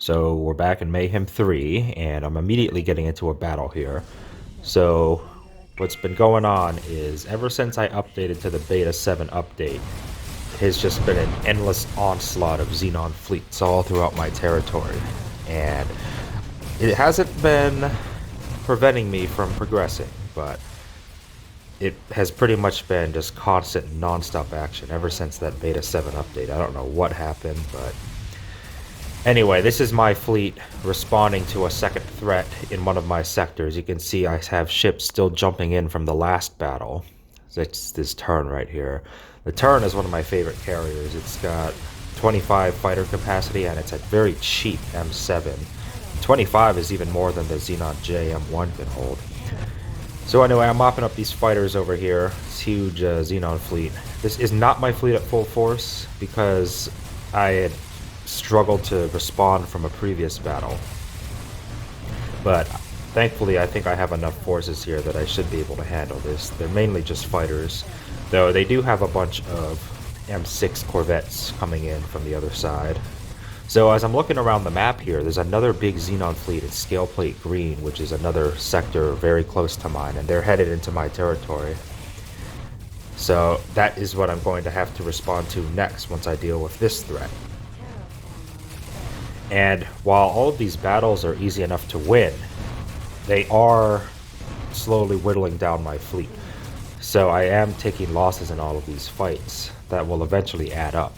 So we're back in Mayhem 3, and I'm immediately getting into a battle here. So what's been going on is, ever since I updated to the Beta 7 update, it has just been an endless onslaught of Xenon fleets all throughout my territory. And it hasn't been preventing me from progressing, but it has pretty much been just constant non-stop action ever since that Beta 7 update. I don't know what happened, but anyway, this is my fleet responding to a second threat in one of my sectors. You can see I have ships still jumping in from the last battle. It's this Turn right here. The Turn is one of my favorite carriers. It's got 25 fighter capacity and it's a very cheap M7. 25 is even more than the Xenon J M1 can hold. So anyway, I'm mopping up these fighters over here. This huge Xenon fleet. This is not my fleet at full force because I had struggled to respond from a previous battle. But thankfully, I think I have enough forces here that I should be able to handle this. They're mainly just fighters, though they do have a bunch of M6 Corvettes coming in from the other side. So as I'm looking around the map here, there's another big Xenon fleet in Scale Plate Green, which is another sector very close to mine, and they're headed into my territory. So that is what I'm going to have to respond to next once I deal with this threat. And while all of these battles are easy enough to win, they are slowly whittling down my fleet. So I am taking losses in all of these fights that will eventually add up.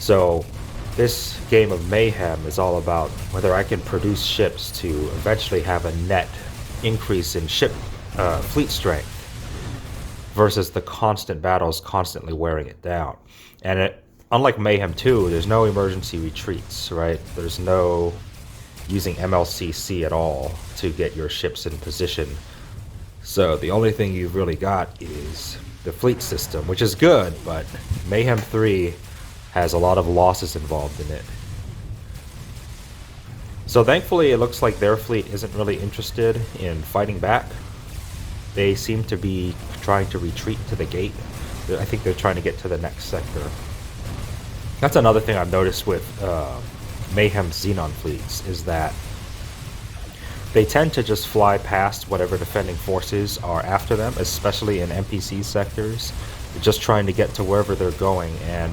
So this game of Mayhem is all about whether I can produce ships to eventually have a net increase in fleet strength versus the constant battles constantly wearing it down. And unlike Mayhem 2, there's no emergency retreats, right? There's no using MLCC at all to get your ships in position. So the only thing you've really got is the fleet system, which is good, but Mayhem 3 has a lot of losses involved in it. So thankfully, it looks like their fleet isn't really interested in fighting back. They seem to be trying to retreat to the gate. I think they're trying to get to the next sector. That's another thing I've noticed with Mayhem Xenon fleets, is that they tend to just fly past whatever defending forces are after them, especially in NPC sectors. They're just trying to get to wherever they're going, and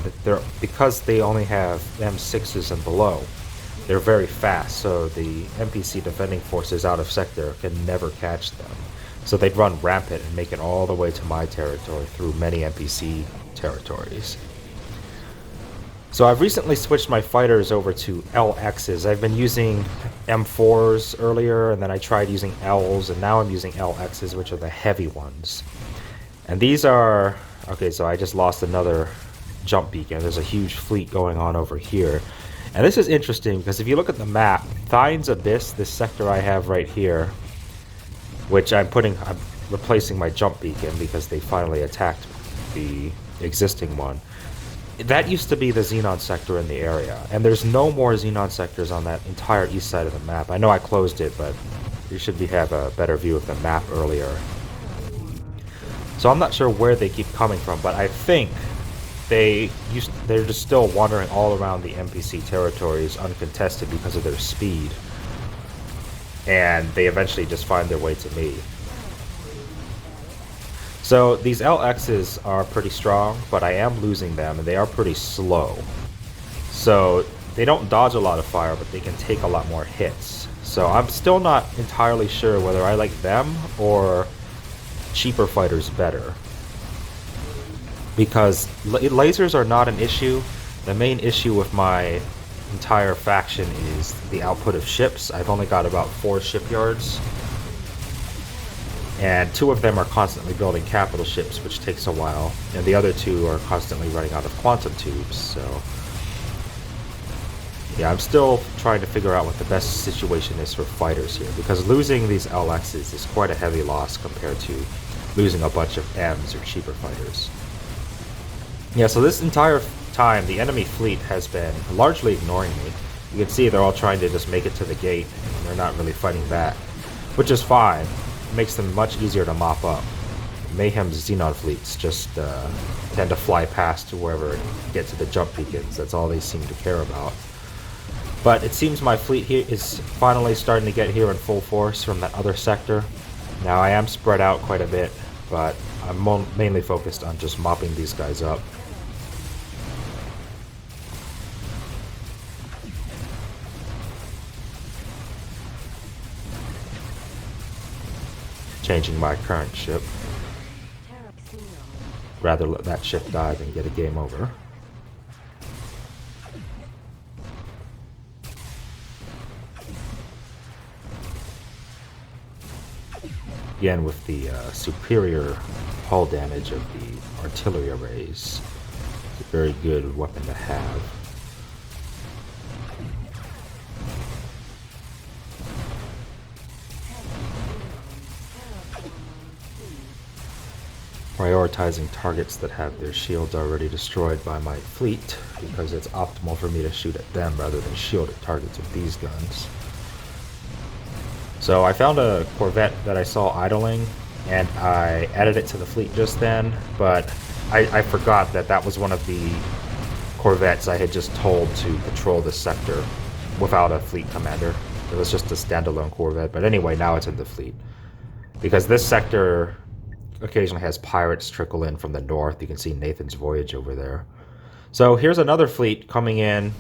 because they only have M6s and below, they're very fast, so the NPC defending forces out of sector can never catch them. So they'd run rampant and make it all the way to my territory through many NPC territories. So I've recently switched my fighters over to LXs. I've been using M4s earlier, and then I tried using Ls, and now I'm using LXs, which are the heavy ones. And these are... Okay, so I just lost another jump beacon. There's a huge fleet going on over here. And this is interesting, because if you look at the map, Thyne's Abyss, this sector I have right here, which I'm replacing my jump beacon because they finally attacked the existing one. That used to be the Xenon sector in the area, and there's no more Xenon sectors on that entire east side of the map. I know I closed it, but you should have a better view of the map earlier. So I'm not sure where they keep coming from, but I think they're just still wandering all around the NPC territories uncontested because of their speed. And they eventually just find their way to me. So these LXs are pretty strong, but I am losing them, and they are pretty slow. So they don't dodge a lot of fire, but they can take a lot more hits. So I'm still not entirely sure whether I like them or cheaper fighters better. Because lasers are not an issue. The main issue with my entire faction is the output of ships. I've only got about 4 shipyards. And 2 of them are constantly building capital ships, which takes a while, and the other 2 are constantly running out of quantum tubes, so... Yeah, I'm still trying to figure out what the best situation is for fighters here, because losing these LXs is quite a heavy loss compared to losing a bunch of Ms or cheaper fighters. Yeah, so this entire time, the enemy fleet has been largely ignoring me. You can see they're all trying to just make it to the gate, and they're not really fighting back, which is fine. Makes them much easier to mop up. Mayhem's Xenon fleets just tend to fly past to wherever get to the jump beacons. That's all they seem to care about. But it seems my fleet here is finally starting to get here in full force from that other sector. Now I am spread out quite a bit, but I'm mainly focused on just mopping these guys up. Changing my current ship. Rather let that ship die than get a game over. Again, with the superior hull damage of the artillery arrays. It's a very good weapon to have. Prioritizing targets that have their shields already destroyed by my fleet, because it's optimal for me to shoot at them rather than shielded targets with these guns. So I found a Corvette that I saw idling, and I added it to the fleet just then, but I forgot that that was one of the Corvettes I had just told to patrol this sector without a fleet commander. It was just a standalone Corvette, but anyway, now it's in the fleet. Because this sector occasionally has pirates trickle in from the north. You can see Nathan's Voyage over there. So here's another fleet coming in.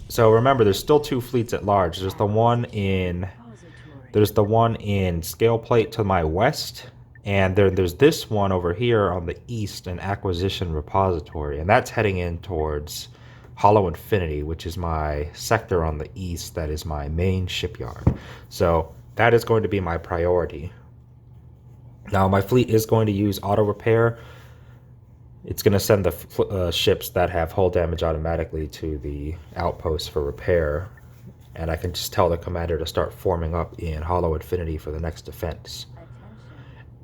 So remember, there's still two fleets at large. There's the one in Scale Plate to my west, and there's this one over here on the east, an Acquisition Repository, and that's heading in towards Hollow Infinity, which is my sector on the east. That is my main shipyard. So that is going to be my priority. Now, my fleet is going to use auto repair. It's going to send the ships that have hull damage automatically to the outpost for repair. And I can just tell the commander to start forming up in Hollow Infinity for the next defense.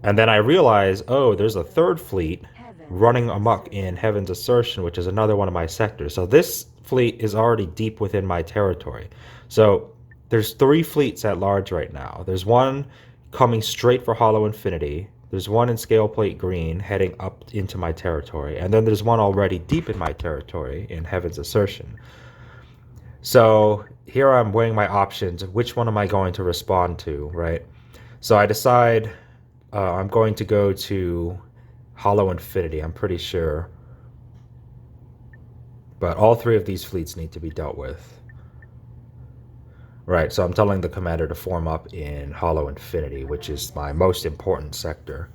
And then I realize, oh, there's a third fleet running amok in Heaven's Assertion, which is another one of my sectors. So this fleet is already deep within my territory. So there's three fleets at large right now. There's one coming straight for Hollow Infinity. There's one in Scale Plate Green heading up into my territory. And then there's one already deep in my territory in Heaven's Assertion. So here I'm weighing my options. Which one am I going to respond to, right? So I decide I'm going to go to Hollow Infinity, I'm pretty sure. But all three of these fleets need to be dealt with. Right, so I'm telling the commander to form up in Hollow Infinity, which is my most important sector.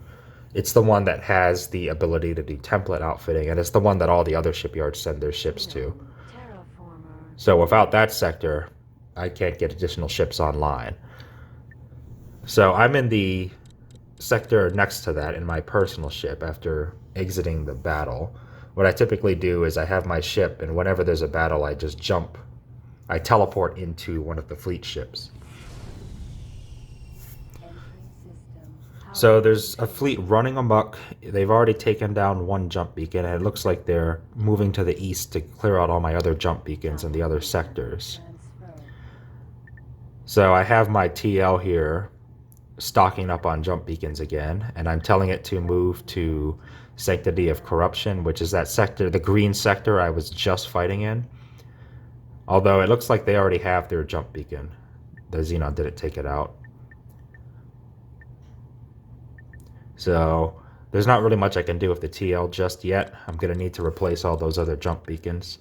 It's the one that has the ability to do template outfitting, and it's the one that all the other shipyards send their ships to. So without that sector, I can't get additional ships online. So I'm in the sector next to that in my personal ship after exiting the battle. What I typically do is I have my ship, and whenever there's a battle, I just jump. I teleport into one of the fleet ships. So there's a fleet running amok. They've already taken down one jump beacon, and it looks like they're moving to the east to clear out all my other jump beacons in the other sectors. So I have my TL here stocking up on jump beacons again, and I'm telling it to move to Sanctity of Corruption, which is that sector, the green sector I was just fighting in. Although it looks like they already have their jump beacon. The Xenon didn't take it out. So there's not really much I can do with the TL just yet. I'm going to need to replace all those other jump beacons.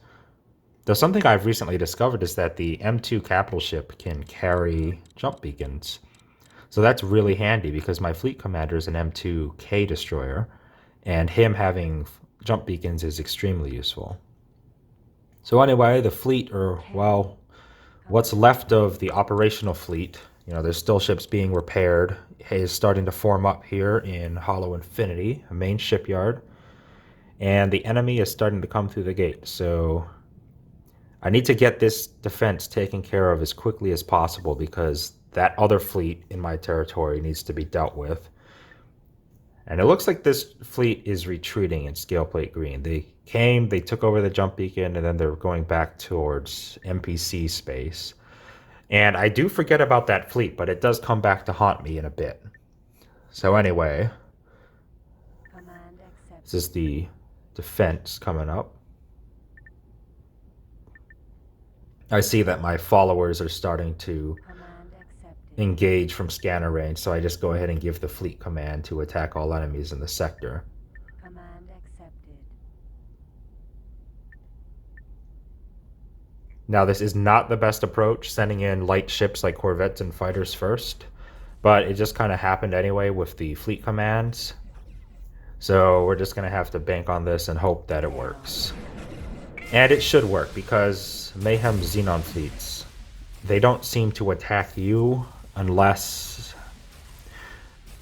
Though something I've recently discovered is that the M2 capital ship can carry jump beacons. So that's really handy because my fleet commander is an M2K destroyer, and him having jump beacons is extremely useful. So anyway, the fleet, or, well, what's left of the operational fleet, you know, there's still ships being repaired, is starting to form up here in Hollow Infinity, a main shipyard, and the enemy is starting to come through the gate. So I need to get this defense taken care of as quickly as possible because that other fleet in my territory needs to be dealt with. And it looks like this fleet is retreating in Scale Plate Green. They came, they took over the jump beacon, and then they're going back towards NPC space. And I do forget about that fleet, but it does come back to haunt me in a bit. So anyway, this is the defense coming up. I see that my followers are starting to engage from scanner range, so I just go ahead and give the fleet command to attack all enemies in the sector. Command accepted. Now, this is not the best approach, sending in light ships like Corvettes and fighters first, but it just kind of happened anyway with the fleet commands. So we're just going to have to bank on this and hope that it works. And it should work, because Mayhem's Xenon fleets, they don't seem to attack you unless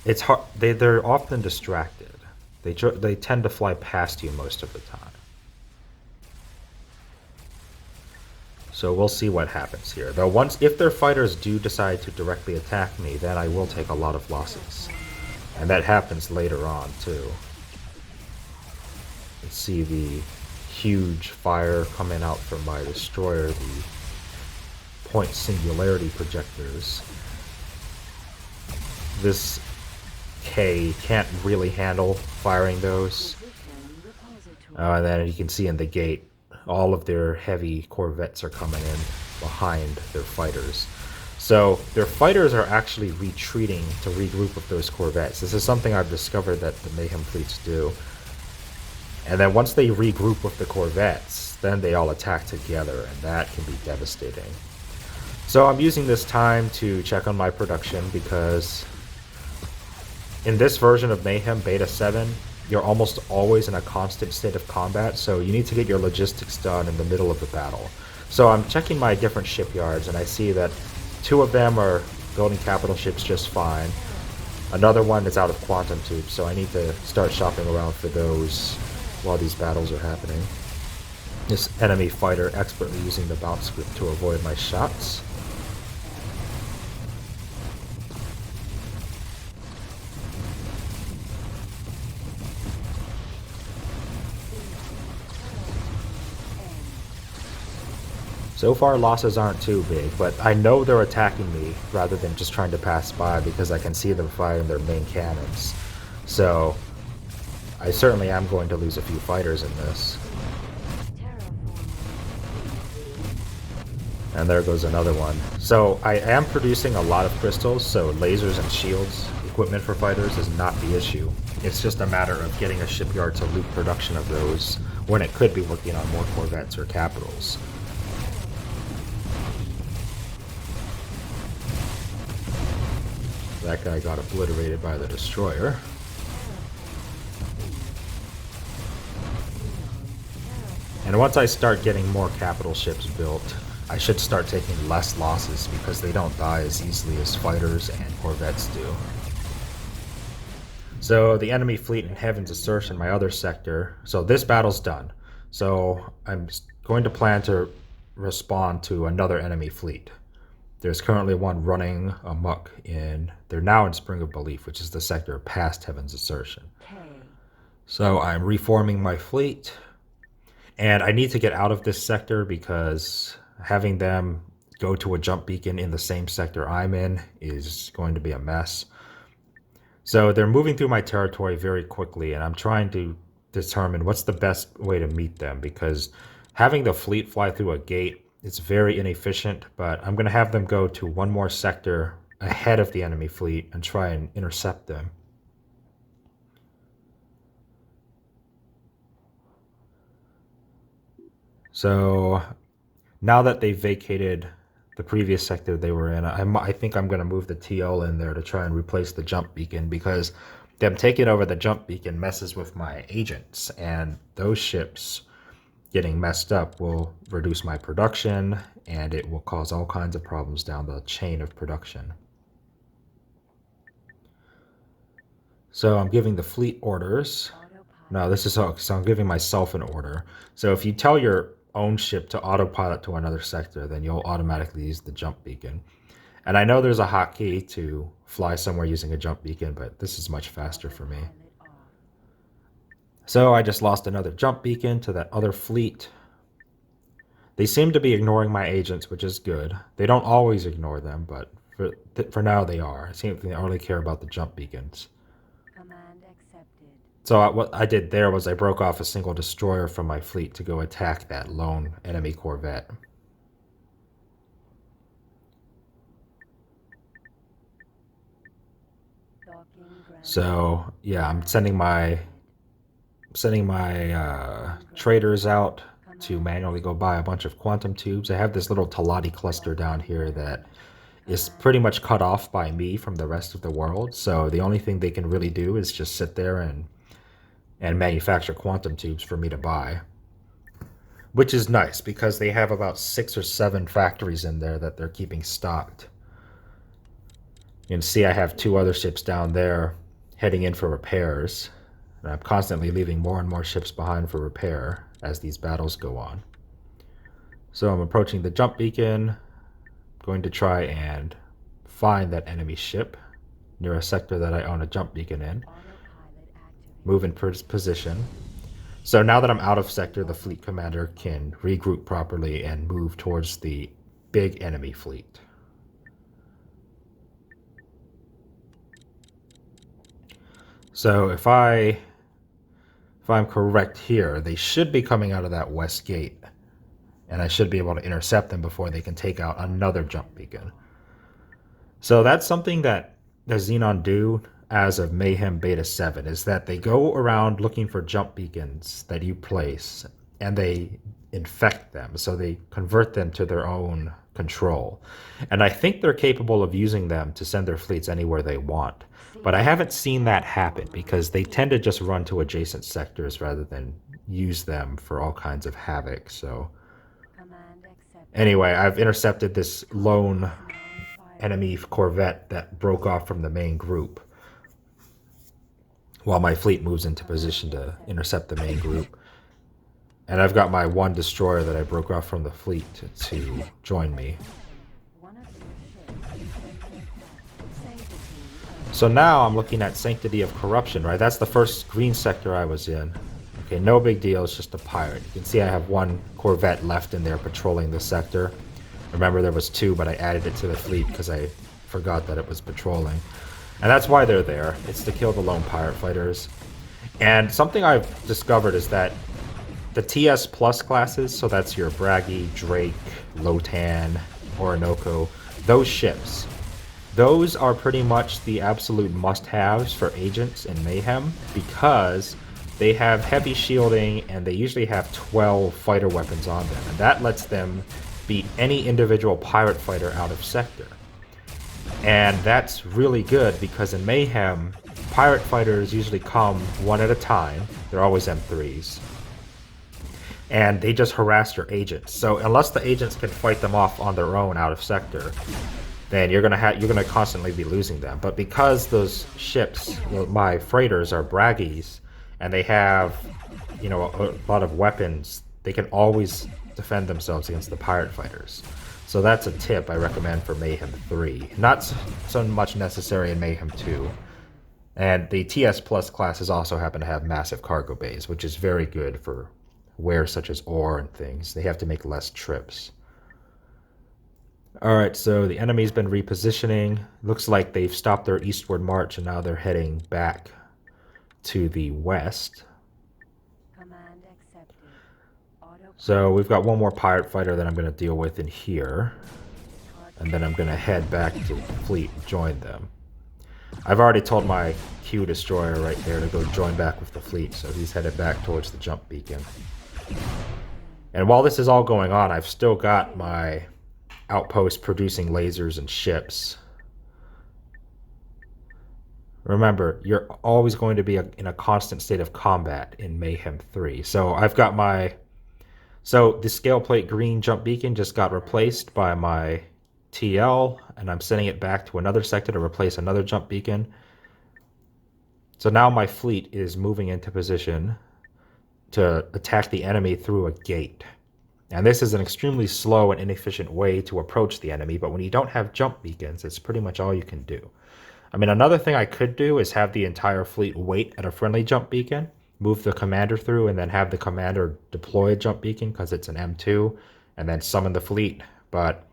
it's hard. They're often distracted. They tend to fly past you most of the time. So we'll see what happens here. Though if their fighters do decide to directly attack me, then I will take a lot of losses. And that happens later on too. Let's see the huge fire coming out from my destroyer, the point singularity projectors. This K can't really handle firing those. And then you can see in the gate, all of their heavy Corvettes are coming in behind their fighters. So their fighters are actually retreating to regroup with those Corvettes. This is something I've discovered that the Mayhem fleets do. And then once they regroup with the Corvettes, then they all attack together, and that can be devastating. So I'm using this time to check on my production, because in this version of Mayhem Beta 7, you're almost always in a constant state of combat, so you need to get your logistics done in the middle of the battle. So I'm checking my different shipyards, and I see that 2 of them are building capital ships just fine. Another one is out of quantum tubes, so I need to start shopping around for those while these battles are happening. This enemy fighter expertly using the bounce script to avoid my shots. So far, losses aren't too big, but I know they're attacking me rather than just trying to pass by, because I can see them firing their main cannons. So I certainly am going to lose a few fighters in this. And there goes another one. So I am producing a lot of crystals, so lasers and shields, equipment for fighters, is not the issue. It's just a matter of getting a shipyard to loop production of those when it could be working on more Corvettes or Capitals. That guy got obliterated by the destroyer. And once I start getting more capital ships built, I should start taking less losses, because they don't die as easily as fighters and Corvettes do. So the enemy fleet in Heaven's Assertion, my other sector, so this battle's done. So I'm going to plan to respond to another enemy fleet. There's currently one running amok they're now in Spring of Belief, which is the sector past Heaven's Assertion. So I'm reforming my fleet, and I need to get out of this sector, because having them go to a jump beacon in the same sector I'm in is going to be a mess. So they're moving through my territory very quickly, and I'm trying to determine what's the best way to meet them, because having the fleet fly through a gate, it's very inefficient, but I'm going to have them go to one more sector ahead of the enemy fleet and try and intercept them. So now that they've vacated the previous sector they were in, I think I'm going to move the TL in there to try and replace the jump beacon, because them taking over the jump beacon messes with my agents, and those ships getting messed up will reduce my production, and it will cause all kinds of problems down the chain of production. So I'm giving the fleet orders. No, so I'm giving myself an order. So if you tell your own ship to autopilot to another sector, then you'll automatically use the jump beacon. And I know there's a hotkey to fly somewhere using a jump beacon, but this is much faster for me. So I just lost another jump beacon to that other fleet. They seem to be ignoring my agents, which is good. They don't always ignore them, but for now they are. It seems they only care about the jump beacons. Command accepted. So what I did there was I broke off a single destroyer from my fleet to go attack that lone enemy Corvette. So yeah, I'm sending my Traitors out to manually go buy a bunch of quantum tubes. I have this little Talati cluster down here that is pretty much cut off by me from the rest of the world. So the only thing they can really do is just sit there and manufacture quantum tubes for me to buy. Which is nice because they have about 6 or 7 factories in there that they're keeping stocked. You can see I have 2 other ships down there heading in for repairs. And I'm constantly leaving more and more ships behind for repair as these battles go on. So I'm approaching the jump beacon, going to try and find that enemy ship near a sector that I own a jump beacon in. Move in position. So now that I'm out of sector, the fleet commander can regroup properly and move towards the big enemy fleet. So if I'm correct here, they should be coming out of that west gate, and I should be able to intercept them before they can take out another jump beacon. So that's something that the Xenon do as of Mayhem Beta 7, is that they go around looking for jump beacons that you place, and they infect them, so they convert them to their own control. And I think they're capable of using them to send their fleets anywhere they want. But I haven't seen that happen because they tend to just run to adjacent sectors rather than use them for all kinds of havoc. So anyway, I've intercepted this lone enemy Corvette that broke off from the main group, while my fleet moves into position to intercept the main group. And I've got my 1 destroyer that I broke off from the fleet to join me. So now I'm looking at Sanctity of Corruption, right? That's the first green sector I was in. Okay, no big deal, it's just a pirate. You can see I have 1 Corvette left in there patrolling the sector. Remember there was 2, but I added it to the fleet because I forgot that it was patrolling. And that's why they're there. It's to kill the lone pirate fighters. And something I've discovered is that the TS Plus classes, so that's your Bragi, Drake, Lotan, Orinoco, those ships, those are pretty much the absolute must-haves for agents in Mayhem because they have heavy shielding and they usually have 12 fighter weapons on them. And that lets them beat any individual pirate fighter out of sector. And that's really good because in Mayhem, pirate fighters usually come one at a time. They're always M3s. And they just harass your agents. So unless the agents can fight them off on their own out of sector, then you're gonna constantly be losing them. But because those ships, my freighters, are Braggies, and they have, you know, a lot of weapons, they can always defend themselves against the pirate fighters. So that's a tip I recommend for Mayhem 3. Not so much necessary in Mayhem 2. And the TS Plus classes also happen to have massive cargo bays, which is very good for wares such as ore and things. They have to make less trips. Alright, so the enemy's been repositioning. Looks like they've stopped their eastward march and now they're heading back to the west. So we've got 1 more pirate fighter that I'm going to deal with in here. And then I'm going to head back to the fleet and join them. I've already told my Q destroyer right there to go join back with the fleet, so he's headed back towards the jump beacon. And while this is all going on, I've still got my outpost producing lasers and ships. Remember, you're always going to be in a constant state of combat in Mayhem 3. So I've got my... So the scale plate green jump beacon just got replaced by my TL, and I'm sending it back to another sector to replace another jump beacon. So now my fleet is moving into position to attack the enemy through a gate. And this is an extremely slow and inefficient way to approach the enemy, but when you don't have jump beacons, it's pretty much all you can do. I mean, another thing I could do is have the entire fleet wait at a friendly jump beacon, move the commander through, and then have the commander deploy a jump beacon because it's an M2, and then summon the fleet. But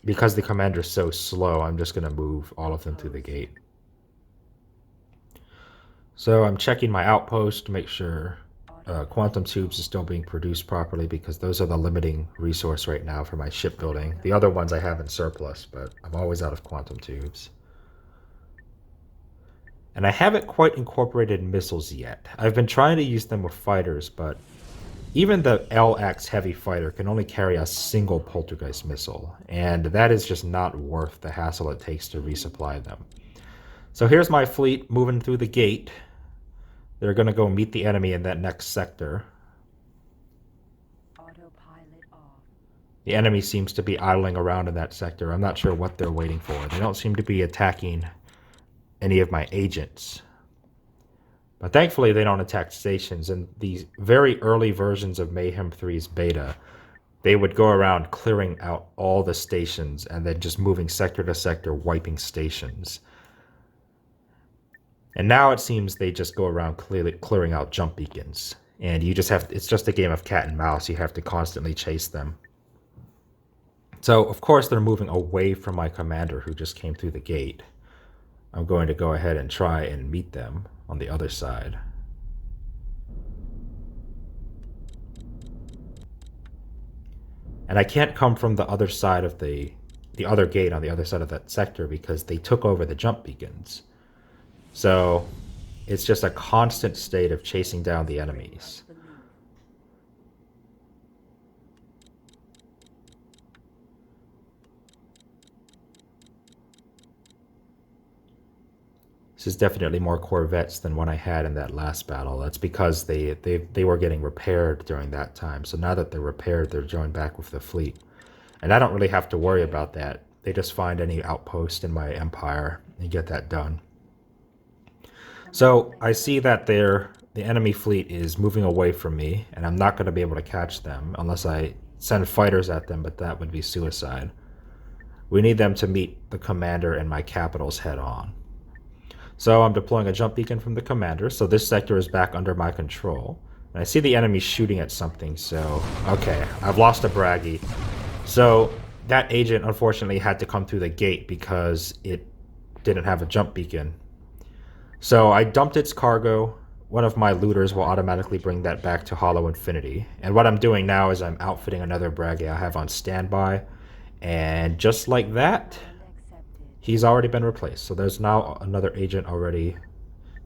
because the commander's so slow, I'm just going to move all of them through the gate. So I'm checking my outpost to make sure quantum tubes are still being produced properly because those are the limiting resource right now for my shipbuilding. The other ones I have in surplus, but I'm always out of quantum tubes. And I haven't quite incorporated missiles yet. I've been trying to use them with fighters, but even the LX heavy fighter can only carry a single poltergeist missile, and that is just not worth the hassle it takes to resupply them. So here's my fleet moving through the gate. They're going to go meet the enemy in that next sector. Autopilot off. The enemy seems to be idling around in that sector. I'm not sure what they're waiting for. They don't seem to be attacking any of my agents. But thankfully they don't attack stations. In these very early versions of Mayhem 3's beta, they would go around clearing out all the stations and then just moving sector to sector, wiping stations. And now it seems they just go around clearing out jump beacons. And you just have it's just a game of cat and mouse. You have to constantly chase them. So, of course, they're moving away from my commander who just came through the gate. I'm going to go ahead and try and meet them on the other side. And I can't come from the other side of the other gate on the other side of that sector because they took over the jump beacons. So it's just a constant state of chasing down the enemies. This is definitely more Corvettes than what I had in that last battle. That's because they were getting repaired during that time. So now that they're repaired, they're joined back with the fleet. And I don't really have to worry about that. They just find any outpost in my empire and get that done. So I see that the enemy fleet is moving away from me, and I'm not going to be able to catch them unless I send fighters at them, but that would be suicide. We need them to meet the commander and my capitals head on. So I'm deploying a jump beacon from the commander, so this sector is back under my control. And I see the enemy shooting at something, so... Okay, I've lost a Braggy. So that agent unfortunately had to come through the gate because it didn't have a jump beacon. So I dumped its cargo. One of my looters will automatically bring that back to Hollow Infinity. And what I'm doing now is I'm outfitting another Braggy I have on standby. And just like that... he's already been replaced, so there's now another agent already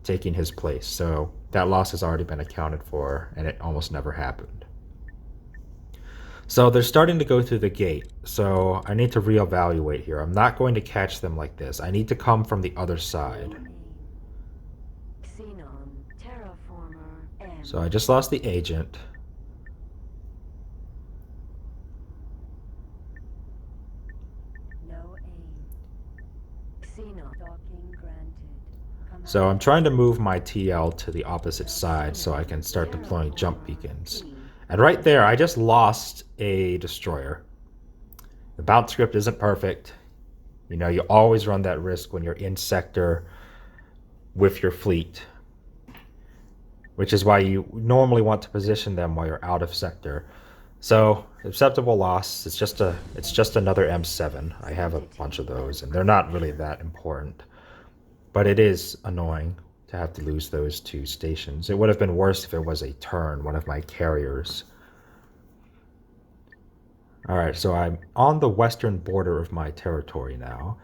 taking his place. So that loss has already been accounted for, and it almost never happened. So they're starting to go through the gate, so I need to reevaluate here. I'm not going to catch them like this. I need to come from the other side. Xenon, terraformer, and So I just lost the agent. no aim. Xenon, docking granted. So I'm trying to move my TL to the opposite side so I can start deploying jump beacons. And right there, I just lost a destroyer. The bounce script isn't perfect. You know, you always run that risk when you're in sector with your fleet, which is why you normally want to position them while you're out of sector. So, acceptable loss. It's just another M7. I have a bunch of those, and they're not really that important. But it is annoying to have to lose those two stations. It would have been worse if it was a turn, one of my carriers. Alright, so I'm on the western border of my territory now.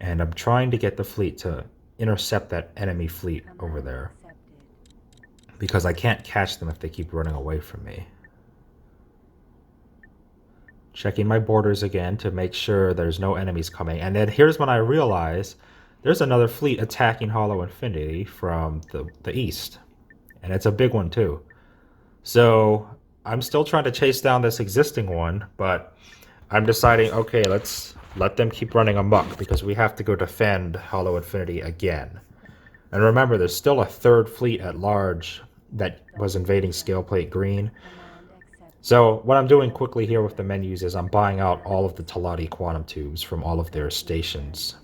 And I'm trying to get the fleet to intercept that enemy fleet over there. Because I can't catch them if they keep running away from me. Checking my borders again to make sure there's no enemies coming. And then here's when I realize there's another fleet attacking Hollow Infinity from the east. And it's a big one too. So I'm still trying to chase down this existing one, but I'm deciding, okay, let's let them keep running amok because we have to go defend Hollow Infinity again. And remember, there's still a third fleet at large that was invading Scaleplate Green. So what I'm doing quickly here with the menus is I'm buying out all of the Talati quantum tubes from all of their stations.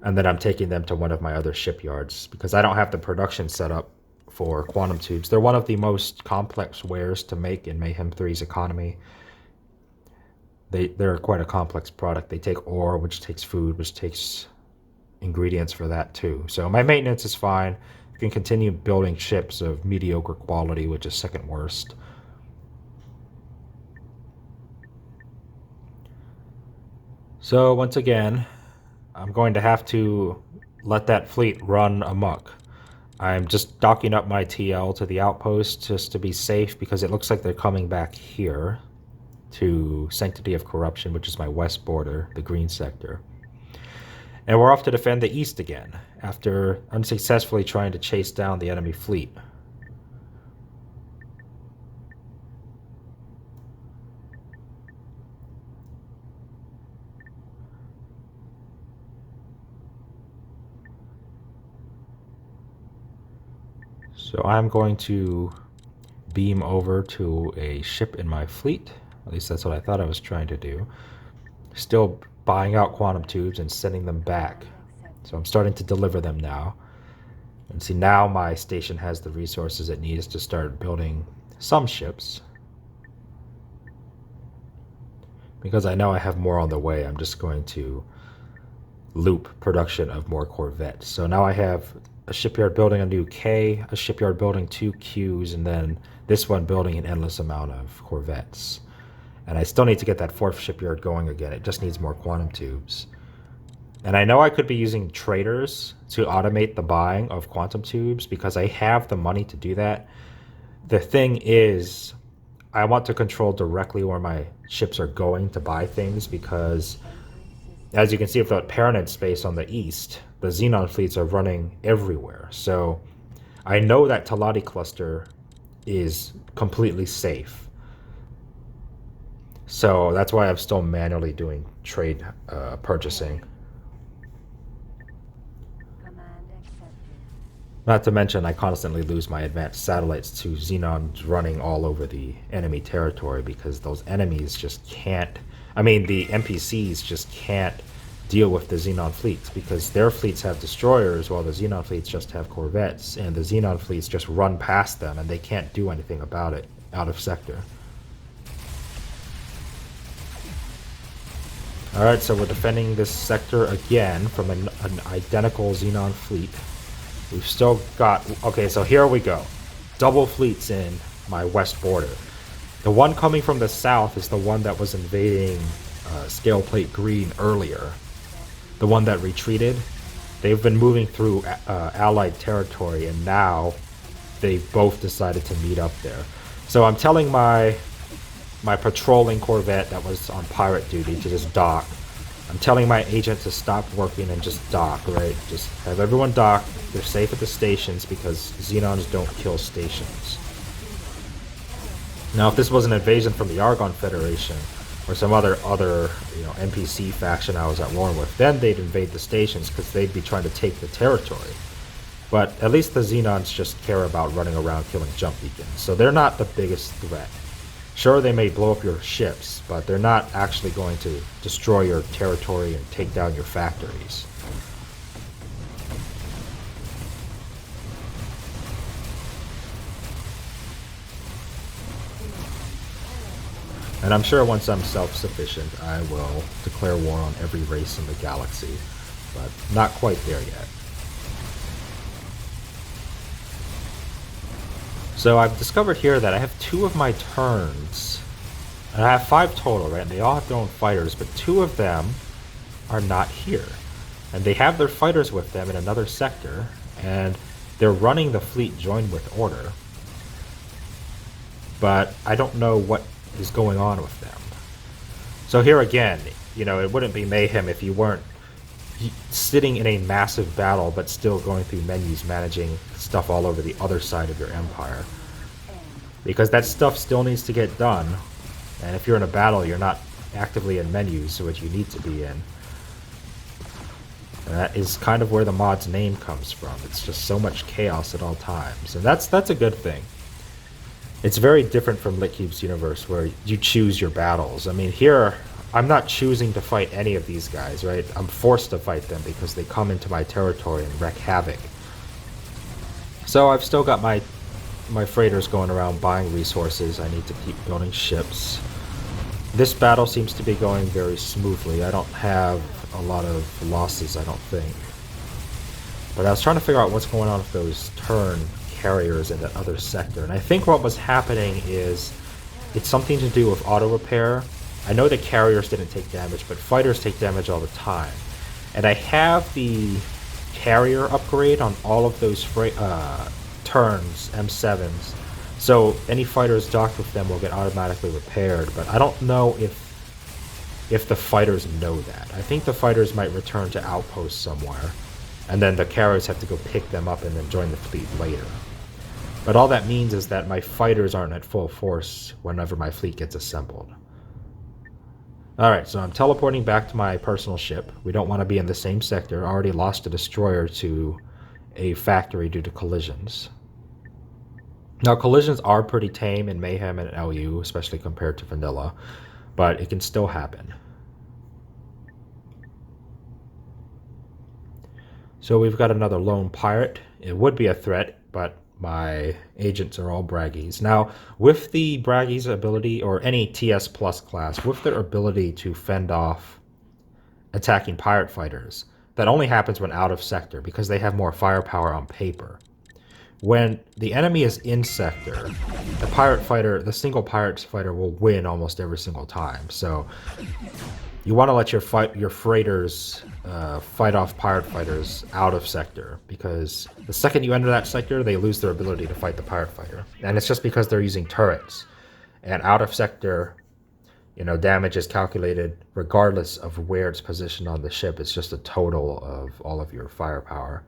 And then I'm taking them to one of my other shipyards because I don't have the production set up for quantum tubes. They're one of the most complex wares to make in Mayhem 3's economy. They're quite a complex product. They take ore, which takes food, which takes ingredients for that too. So my maintenance is fine. I can continue building ships of mediocre quality, which is second worst. So once again, I'm going to have to let that fleet run amok. I'm just docking up my TL to the outpost just to be safe because it looks like they're coming back here to Sanctity of Corruption, which is my west border, the green sector. And we're off to defend the east again after unsuccessfully trying to chase down the enemy fleet. So I'm going to beam over to a ship in my fleet. At least that's what I thought I was trying to do. Still buying out quantum tubes and sending them back. So I'm starting to deliver them now. And see, now my station has the resources it needs to start building some ships. Because I know I have more on the way, I'm just going to loop production of more Corvettes. So now I have a shipyard building a new K, a shipyard building 2 Qs, and then this one building an endless amount of Corvettes. And I still need to get that 4th shipyard going again. It just needs more quantum tubes. And I know I could be using Traitors to automate the buying of quantum tubes because I have the money to do that. The thing is, I want to control directly where my ships are going to buy things because, as you can see with the Parenthood space on the east, the Xenon fleets are running everywhere. So I know that Talati cluster is completely safe. So that's why I'm still manually doing trade purchasing. Not to mention, I constantly lose my advanced satellites to Xenons running all over the enemy territory because those enemies just can't... I mean, the NPCs just can't deal with the Xenon fleets because their fleets have destroyers while the Xenon fleets just have Corvettes, and the Xenon fleets just run past them and they can't do anything about it out of sector. Alright, so we're defending this sector again from an identical Xenon fleet. We've still got... Okay, so here we go. Double fleets in my west border. The one coming from the south is the one that was invading Scale Plate Green earlier. The one that retreated. They've been moving through Allied territory, and now they've both decided to meet up there. So I'm telling my patrolling Corvette that was on pirate duty to just dock. I'm telling my agent to stop working and just dock, right? Just have everyone dock. They're safe at the stations because Xenons don't kill stations. Now, if this was an invasion from the Argon Federation or some other NPC faction I was at war with, then they'd invade the stations because they'd be trying to take the territory. But at least the Xenons just care about running around killing jump beacons, so they're not the biggest threat. Sure, they may blow up your ships, but they're not actually going to destroy your territory and take down your factories. And I'm sure once I'm self-sufficient, I will declare war on every race in the galaxy, but not quite there yet. So I've discovered here that I have 2 of my turns, and I have 5 total, right? And they all have their own fighters, but 2 of them are not here. And they have their fighters with them in another sector, and they're running the fleet joined with order. But I don't know what is going on with them. So here again, it wouldn't be Mayhem if you weren't sitting in a massive battle but still going through menus managing stuff all over the other side of your empire, because that stuff still needs to get done, and if you're in a battle you're not actively in menus, so what you need to be in. And that is kind of where the mod's name comes from. It's just so much chaos at all times, and that's a good thing. It's very different from Litcube's universe where you choose your battles. I mean, here I'm not choosing to fight any of these guys, right? I'm forced to fight them because they come into my territory and wreak havoc. So I've still got my freighters going around buying resources. I need to keep building ships. This battle seems to be going very smoothly. I don't have a lot of losses, I don't think. But I was trying to figure out what's going on with those turn carriers in that other sector. And I think what was happening is it's something to do with auto repair. I know the carriers didn't take damage, but fighters take damage all the time. And I have the carrier upgrade on all of those turns, M7s. So any fighters docked with them will get automatically repaired, but I don't know if the fighters know that. I think the fighters might return to Outpost somewhere, and then the carriers have to go pick them up and then join the fleet later. But all that means is that my fighters aren't at full force whenever my fleet gets assembled. Alright, so I'm teleporting back to my personal ship. We don't want to be in the same sector. I already lost a destroyer to a factory due to collisions. Now, collisions are pretty tame in Mayhem and LU, especially compared to vanilla, but it can still happen. So we've got another lone pirate. It would be a threat, but my agents are all braggies. Now, with the braggies ability, or any TS plus class, with their ability to fend off attacking pirate fighters, that only happens when out of sector, because they have more firepower on paper. When the enemy is in sector, the single pirate fighter will win almost every single time. So you want to let your freighters fight off pirate fighters out of sector, because the second you enter that sector, they lose their ability to fight the pirate fighter. And it's just because they're using turrets. And out of sector, damage is calculated regardless of where it's positioned on the ship. It's just a total of all of your firepower.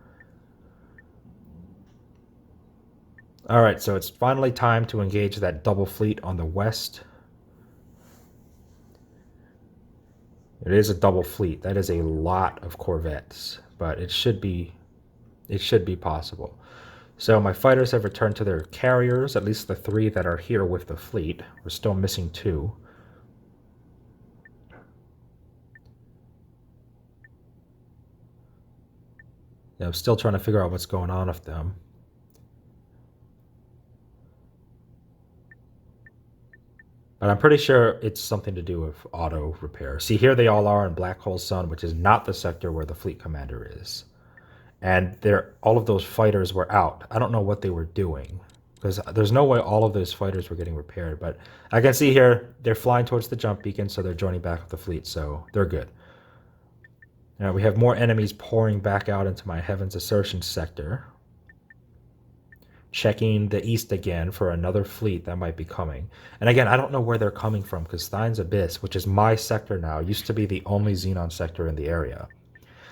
Alright, so it's finally time to engage that double fleet on the west. It is a double fleet. That is a lot of Corvettes, but it should be possible. So my fighters have returned to their carriers, at least the 3 that are here with the fleet. We're still missing 2. Yeah, I'm still trying to figure out what's going on with them. But I'm pretty sure it's something to do with auto repair. See, here they all are in Black Hole Sun, which is not the sector where the fleet commander is. And all of those fighters were out. I don't know what they were doing, because there's no way all of those fighters were getting repaired. But I can see here, they're flying towards the jump beacon, so they're joining back with the fleet, so they're good. Now, we have more enemies pouring back out into my Heaven's Assertion sector. Checking the east again for another fleet that might be coming. And again, I don't know where they're coming from, because Stein's Abyss, which is my sector now, used to be the only Xenon sector in the area.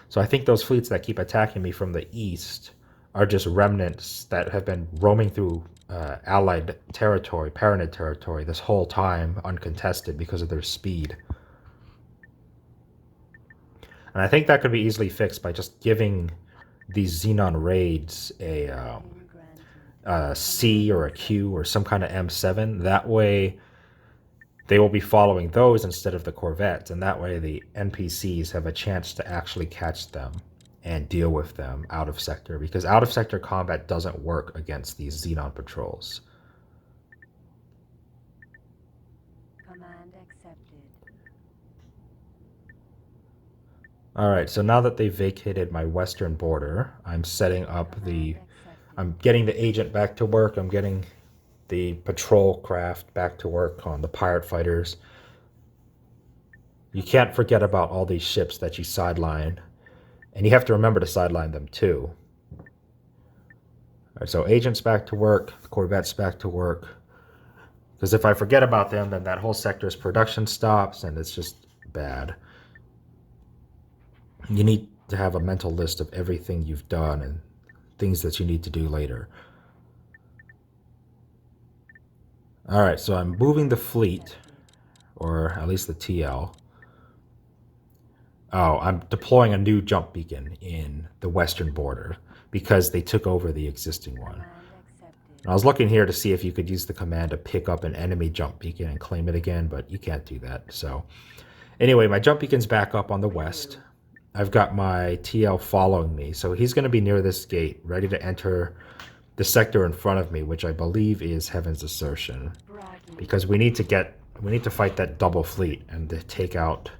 So I think those fleets that keep attacking me from the east are just remnants that have been roaming through Allied territory, Parenthood territory, this whole time uncontested because of their speed. And I think that could be easily fixed by just giving these Xenon raids a C or a Q or some kind of M7. That way they will be following those instead of the Corvettes, and that way the NPCs have a chance to actually catch them and deal with them out of sector, because out of sector combat doesn't work against these Xenon patrols. Command accepted. Alright, so now that they've vacated my western border, I'm setting up I'm getting the agent back to work. I'm getting the patrol craft back to work on the pirate fighters. You can't forget about all these ships that you sideline. And you have to remember to sideline them too. Alright, so agents back to work, Corvettes back to work. Because if I forget about them, then that whole sector's production stops, and it's just bad. You need to have a mental list of everything you've done and things that you need to do later. Alright, so I'm moving the fleet, or at least the TL. Oh, I'm deploying a new jump beacon in the western border because they took over the existing one. And I was looking here to see if you could use the command to pick up an enemy jump beacon and claim it again, but you can't do that. So anyway, my jump beacon's back up on the west. I've got my TL following me, so he's going to be near this gate, ready to enter the sector in front of me, which I believe is Heaven's Assertion, because we need to fight that double fleet and to take out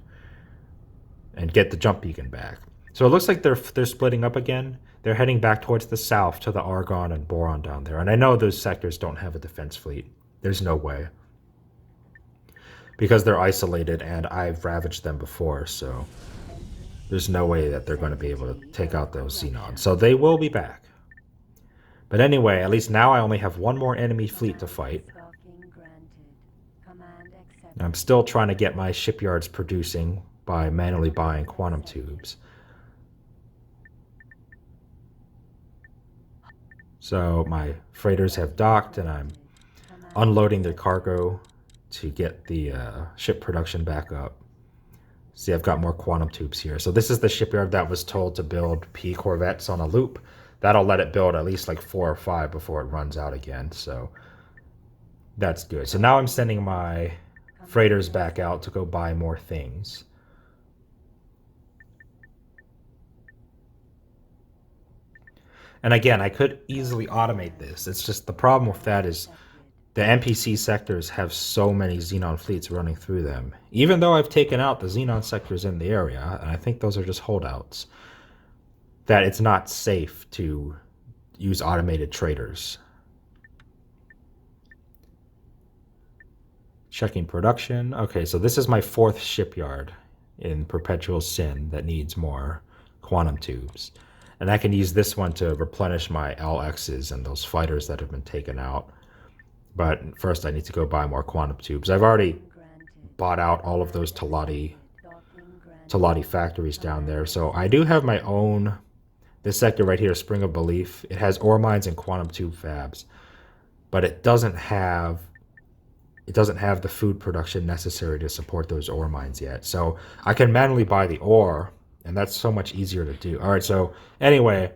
and get the jump beacon back. So it looks like they're splitting up again. They're heading back towards the south to the Argon and Boron down there, and I know those sectors don't have a defense fleet. There's no way, because they're isolated and I've ravaged them before, so there's no way that they're going to be able to take out those Xenons. So they will be back. But anyway, at least now I only have one more enemy fleet to fight. I'm still trying to get my shipyards producing by manually buying quantum tubes. So my freighters have docked and I'm unloading their cargo to get the ship production back up. See, I've got more quantum tubes here. So this is the shipyard that was told to build P Corvettes on a loop. That'll let it build at least like 4 or 5 before it runs out again. So that's good. So now I'm sending my freighters back out to go buy more things. And again, I could easily automate this. It's just the problem with that is the NPC sectors have so many Xenon fleets running through them. Even though I've taken out the Xenon sectors in the area, and I think those are just holdouts, that it's not safe to use automated traders. Checking production. Okay, so this is my 4th shipyard in Perpetual Sin that needs more quantum tubes. And I can use this one to replenish my LXs and those fighters that have been taken out. But first I need to go buy more quantum tubes. I've already bought out all of those Talati factories down there. So I do have my own, this sector right here, Spring of Belief. It has ore mines and quantum tube fabs. But it doesn't have the food production necessary to support those ore mines yet. So I can manually buy the ore, and that's so much easier to do. All right, so anyway,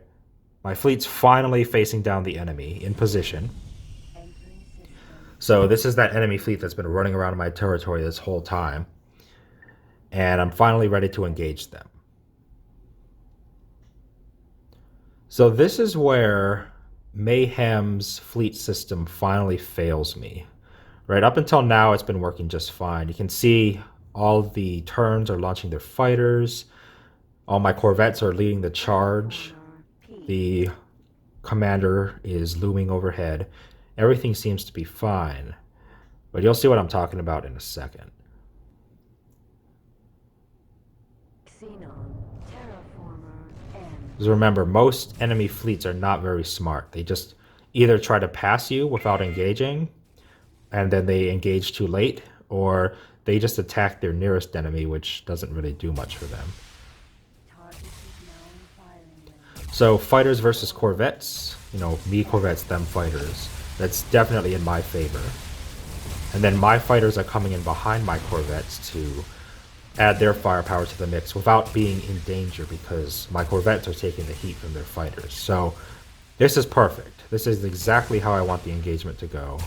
my fleet's finally facing down the enemy in position. So this is that enemy fleet that's been running around my territory this whole time. And I'm finally ready to engage them. So this is where Mayhem's fleet system finally fails me. Right, up until now, it's been working just fine. You can see all the turns are launching their fighters. All my Corvettes are leading the charge. The commander is looming overhead. Everything seems to be fine. But you'll see what I'm talking about in a second. Xenon, terraformer, M. Because remember, most enemy fleets are not very smart. They just either try to pass you without engaging, and then they engage too late, or they just attack their nearest enemy, which doesn't really do much for them. So fighters versus Corvettes, you know, me Corvettes, them fighters. That's definitely in my favor. And then my fighters are coming in behind my Corvettes to add their firepower to the mix without being in danger, because my Corvettes are taking the heat from their fighters. So this is perfect. This is exactly how I want the engagement to go.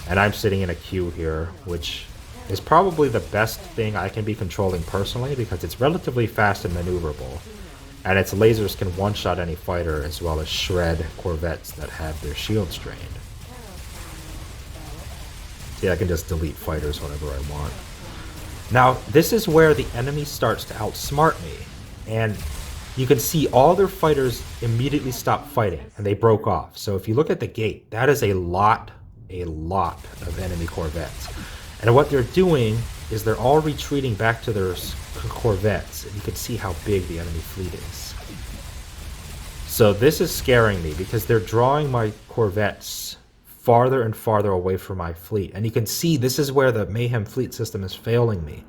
And I'm sitting in a queue here, which is probably the best thing I can be controlling personally, because it's relatively fast and maneuverable. And its lasers can one-shot any fighter, as well as shred Corvettes that have their shields drained. See, I can just delete fighters whenever I want. Now, this is where the enemy starts to outsmart me. And you can see all their fighters immediately stop fighting, and they broke off. So if you look at the gate, that is a lot of enemy Corvettes. And what they're doing is they're all retreating back to their Corvettes, and you can see how big the enemy fleet is. So this is scaring me, because they're drawing my Corvettes farther and farther away from my fleet. And you can see this is where the Mayhem fleet system is failing me.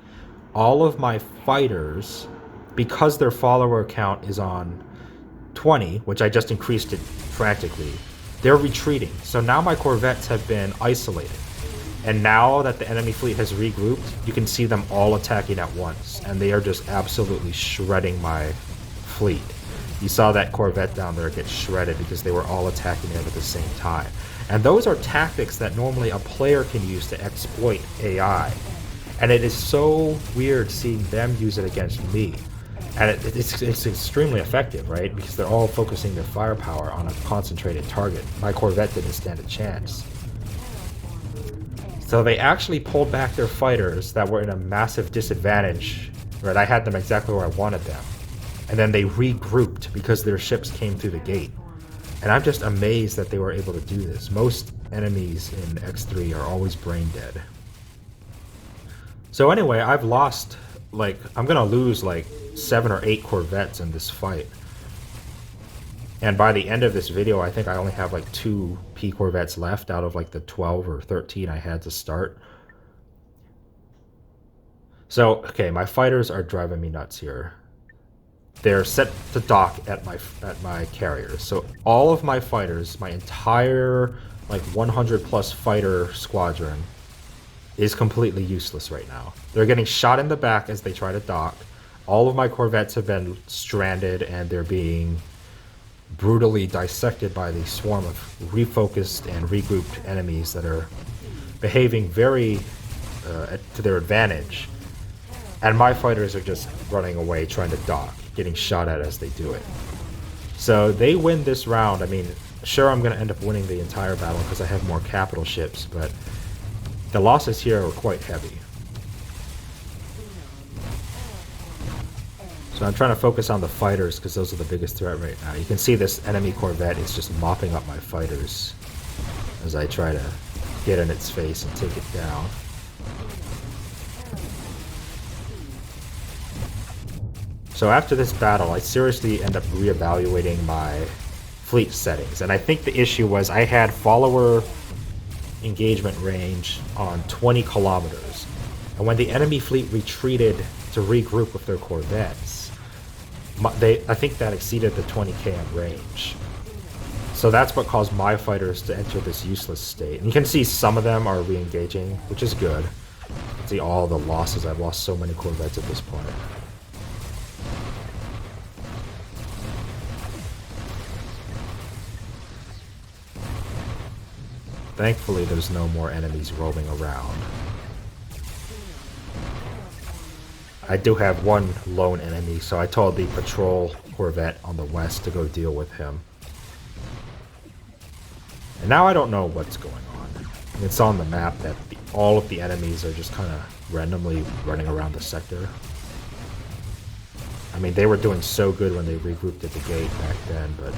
All of my fighters, because their follower count is on 20, which I just increased it frantically, they're retreating. So now my Corvettes have been isolated. And now that the enemy fleet has regrouped, you can see them all attacking at once. And they are just absolutely shredding my fleet. You saw that Corvette down there get shredded because they were all attacking it at the same time. And those are tactics that normally a player can use to exploit AI. And it is so weird seeing them use it against me. And it's extremely effective, right? Because they're all focusing their firepower on a concentrated target. My Corvette didn't stand a chance. So they actually pulled back their fighters that were in a massive disadvantage, right? I had them exactly where I wanted them. And then they regrouped because their ships came through the gate. And I'm just amazed that they were able to do this. Most enemies in X3 are always brain dead. So anyway, I've lost like, I'm gonna lose like 7 or 8 Corvettes in this fight. And by the end of this video, I think I only have like 2 P Corvettes left out of like the 12 or 13 I had to start. So, okay, my fighters are driving me nuts here. They're set to dock at my carriers. So all of my fighters, my entire like 100 plus fighter squadron is completely useless right now. They're getting shot in the back as they try to dock. All of my Corvettes have been stranded and they're being brutally dissected by the swarm of refocused and regrouped enemies that are behaving very to their advantage. And my fighters are just running away trying to dock, getting shot at as they do it. So they win this round. I mean, sure, I'm going to end up winning the entire battle because I have more capital ships, but the losses here are quite heavy. So I'm trying to focus on the fighters because those are the biggest threat right now. You can see this enemy Corvette is just mopping up my fighters as I try to get in its face and take it down. So after this battle, I seriously end up reevaluating my fleet settings. And I think the issue was I had follower engagement range on 20 kilometers. And when the enemy fleet retreated to regroup with their Corvettes, I think that exceeded the 20 km range. So that's what caused my fighters to enter this useless state. And you can see some of them are re-engaging, which is good. You can see all the losses. I've lost so many Corvettes at this point. Thankfully, there's no more enemies roaming around. I do have one lone enemy, so I told the patrol Corvette on the west to go deal with him. And now I don't know what's going on. It's on the map that all of the enemies are just kind of randomly running around the sector. I mean, they were doing so good when they regrouped at the gate back then, but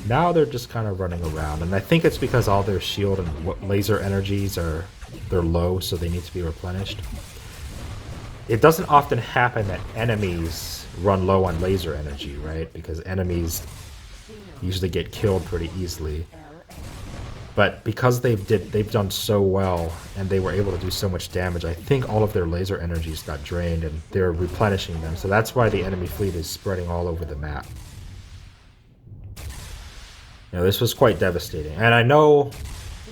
now they're just kind of running around. And I think it's because all their shield and laser energies they're low, so they need to be replenished. It doesn't often happen that enemies run low on laser energy, right? Because enemies usually get killed pretty easily. But because they've done so well and they were able to do so much damage, I think all of their laser energies got drained and they're replenishing them. So that's why the enemy fleet is spreading all over the map. You know, this was quite devastating. And I know,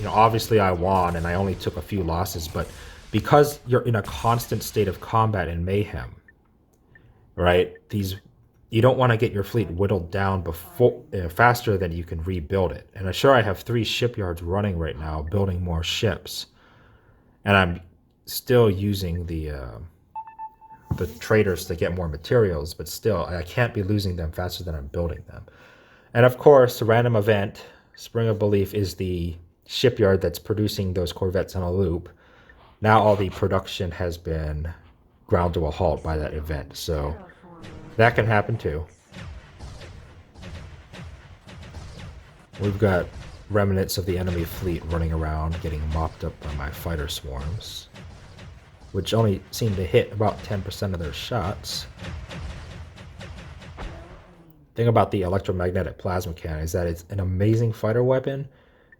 obviously I won and I only took a few losses, but because you're in a constant state of combat in Mayhem, right? You don't want to get your fleet whittled down faster than you can rebuild it. And I'm sure I have 3 shipyards running right now, building more ships. And I'm still using the Traitors to get more materials, but still, I can't be losing them faster than I'm building them. And of course, a random event, Spring of Belief, is the shipyard that's producing those Corvettes on a loop. Now all the production has been ground to a halt by that event, so that can happen too. We've got remnants of the enemy fleet running around, getting mopped up by my fighter swarms, which only seem to hit about 10% of their shots. The thing about the electromagnetic plasma cannon is that it's an amazing fighter weapon,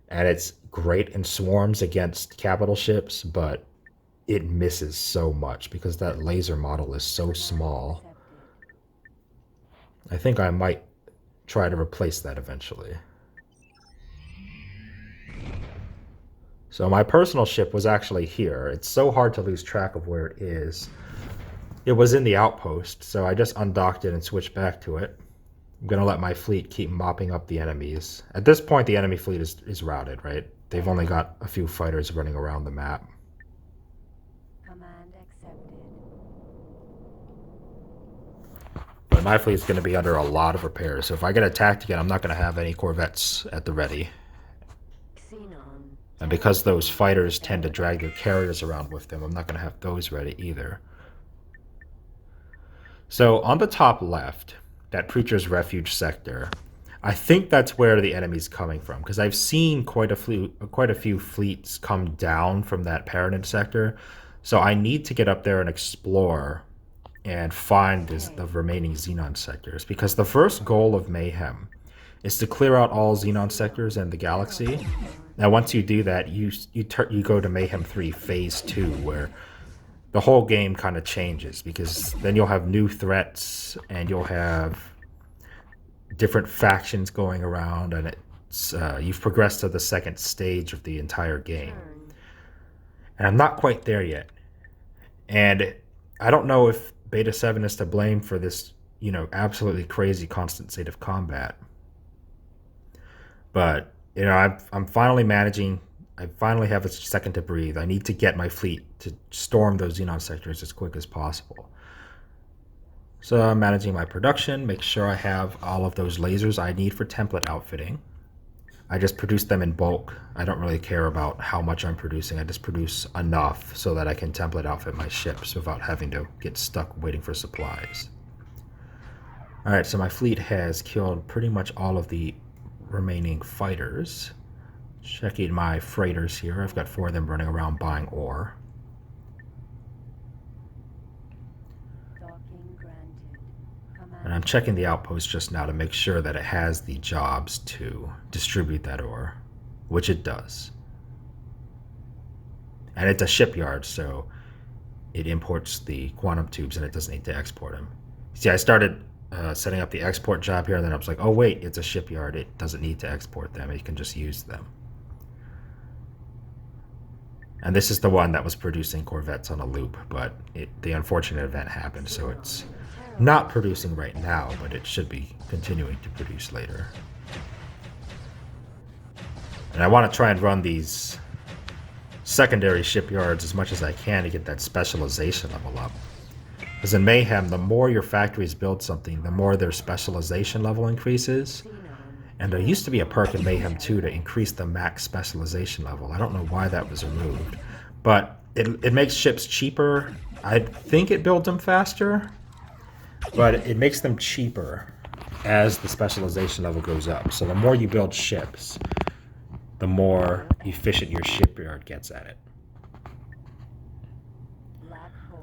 and it's great in swarms against capital ships, but it misses so much because that laser model is so small. I think I might try to replace that eventually. So my personal ship was actually here. It's so hard to lose track of where it is. It was in the Outpost, so I just undocked it and switched back to it. I'm going to let my fleet keep mopping up the enemies. At this point, the enemy fleet is routed, right? They've only got a few fighters running around the map. Command accepted. But my fleet is going to be under a lot of repairs, so if I get attacked again, I'm not going to have any Corvettes at the ready. Xenon. And because those fighters tend to drag their carriers around with them, I'm not going to have those ready either. So on the top left, that Preacher's Refuge sector, I think that's where the enemy's coming from, because I've seen quite a few fleets come down from that Parenthood sector. So I need to get up there and explore and find the remaining Xenon sectors, because the first goal of Mayhem is to clear out all Xenon sectors in the galaxy. Now, once you do that, you go to Mayhem 3 Phase 2, where the whole game kind of changes, because then you'll have new threats and you'll have different factions going around, and it's you've progressed to the second stage of the entire game. And I'm not quite there yet. And I don't know if Beta 7 is to blame for this, absolutely crazy constant state of combat. But, I'm finally managing. I finally have a second to breathe. I need to get my fleet to storm those Xenon sectors as quick as possible. So I'm managing my production, make sure I have all of those lasers I need for template outfitting. I just produce them in bulk. I don't really care about how much I'm producing. I just produce enough so that I can template outfit my ships without having to get stuck waiting for supplies. Alright, so my fleet has killed pretty much all of the remaining fighters. Checking my freighters here. I've got 4 of them running around buying ore. And I'm checking the outpost just now to make sure that it has the jobs to distribute that ore, which it does. And it's a shipyard, so it imports the quantum tubes and it doesn't need to export them. See, I started setting up the export job here, and then I was like, oh wait, it's a shipyard. It doesn't need to export them. It can just use them. And this is the one that was producing Corvettes on a loop, but the unfortunate event happened, so it's not producing right now, but it should be continuing to produce later. And I want to try and run these secondary shipyards as much as I can to get that specialization level up. Because in Mayhem, the more your factories build something, the more their specialization level increases. And there used to be a perk in Mayhem 2 to increase the max specialization level. I don't know why that was removed. But it makes ships cheaper. I think it builds them faster. But it makes them cheaper as the specialization level goes up. So the more you build ships, the more efficient your shipyard gets at it.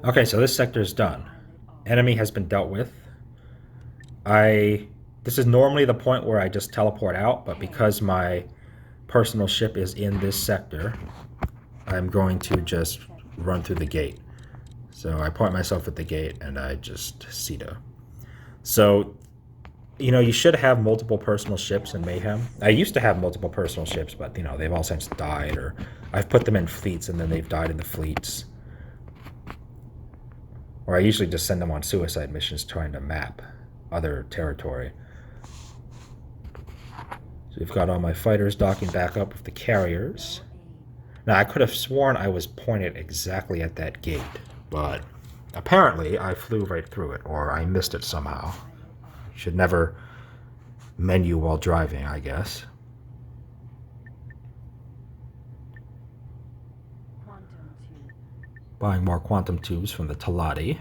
Okay, so this sector is done. Enemy has been dealt with. This is normally the point where I just teleport out, but because my personal ship is in this sector, I'm going to just run through the gate. So I point myself at the gate and I just CETA. So, you should have multiple personal ships in Mayhem. I used to have multiple personal ships, but, they've all since died, or I've put them in fleets and then they've died in the fleets. Or I usually just send them on suicide missions trying to map other territory. So we've got all my fighters docking back up with the carriers. Now, I could have sworn I was pointed exactly at that gate, but apparently I flew right through it, or I missed it somehow. Should never menu while driving, I guess. Buying more quantum tubes from the Talati.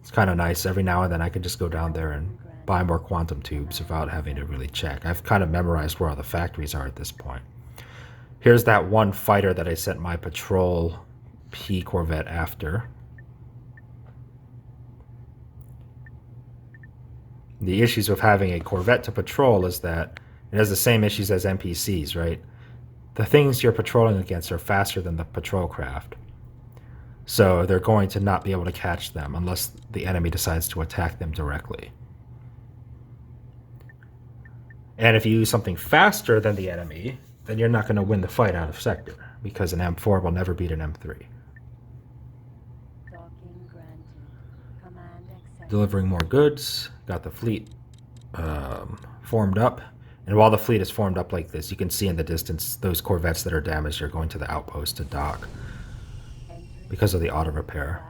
It's kind of nice. Every now and then I can just go down there and buy more quantum tubes without having to really check. I've kind of memorized where all the factories are at this point. Here's that one fighter that I sent my patrol P Corvette after. The issues with having a Corvette to patrol is that it has the same issues as NPCs, right? The things you're patrolling against are faster than the patrol craft. So they're going to not be able to catch them unless the enemy decides to attack them directly. And if you use something faster than the enemy, then you're not going to win the fight out of sector, because an M4 will never beat an M3. Delivering more goods. Got the fleet formed up. And while the fleet is formed up like this, you can see in the distance those Corvettes that are damaged are going to the outpost to dock because of the auto repair.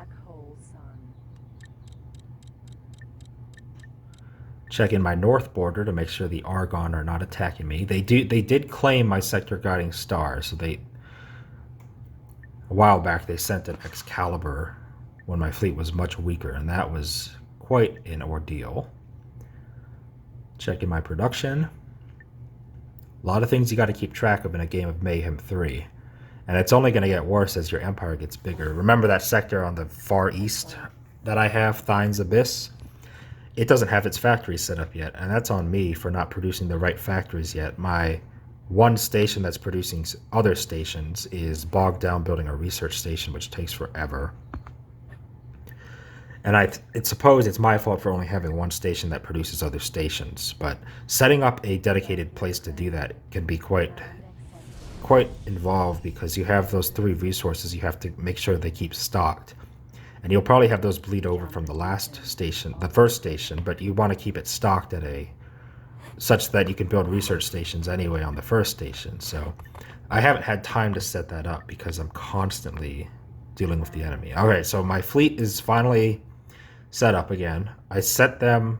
Check in my north border to make sure the Argon are not attacking me. They did claim my sector guiding star, so a while back they sent an Excalibur when my fleet was much weaker, and that was quite an ordeal. Check in my production. A lot of things you got to keep track of in a game of Mayhem 3. And it's only going to get worse as your empire gets bigger. Remember that sector on the far east that I have, Thines Abyss? It doesn't have its factories set up yet, and that's on me for not producing the right factories yet. My one station that's producing other stations is bogged down building a research station, which takes forever. And I suppose it's my fault for only having one station that produces other stations, but setting up a dedicated place to do that can be quite involved because you have those 3 resources you have to make sure they keep stocked. And you'll probably have those bleed over from the last station, the first station, but you want to keep it stocked at such that you can build research stations anyway on the first station. So I haven't had time to set that up because I'm constantly dealing with the enemy. Okay, so my fleet is finally set up again. I set them,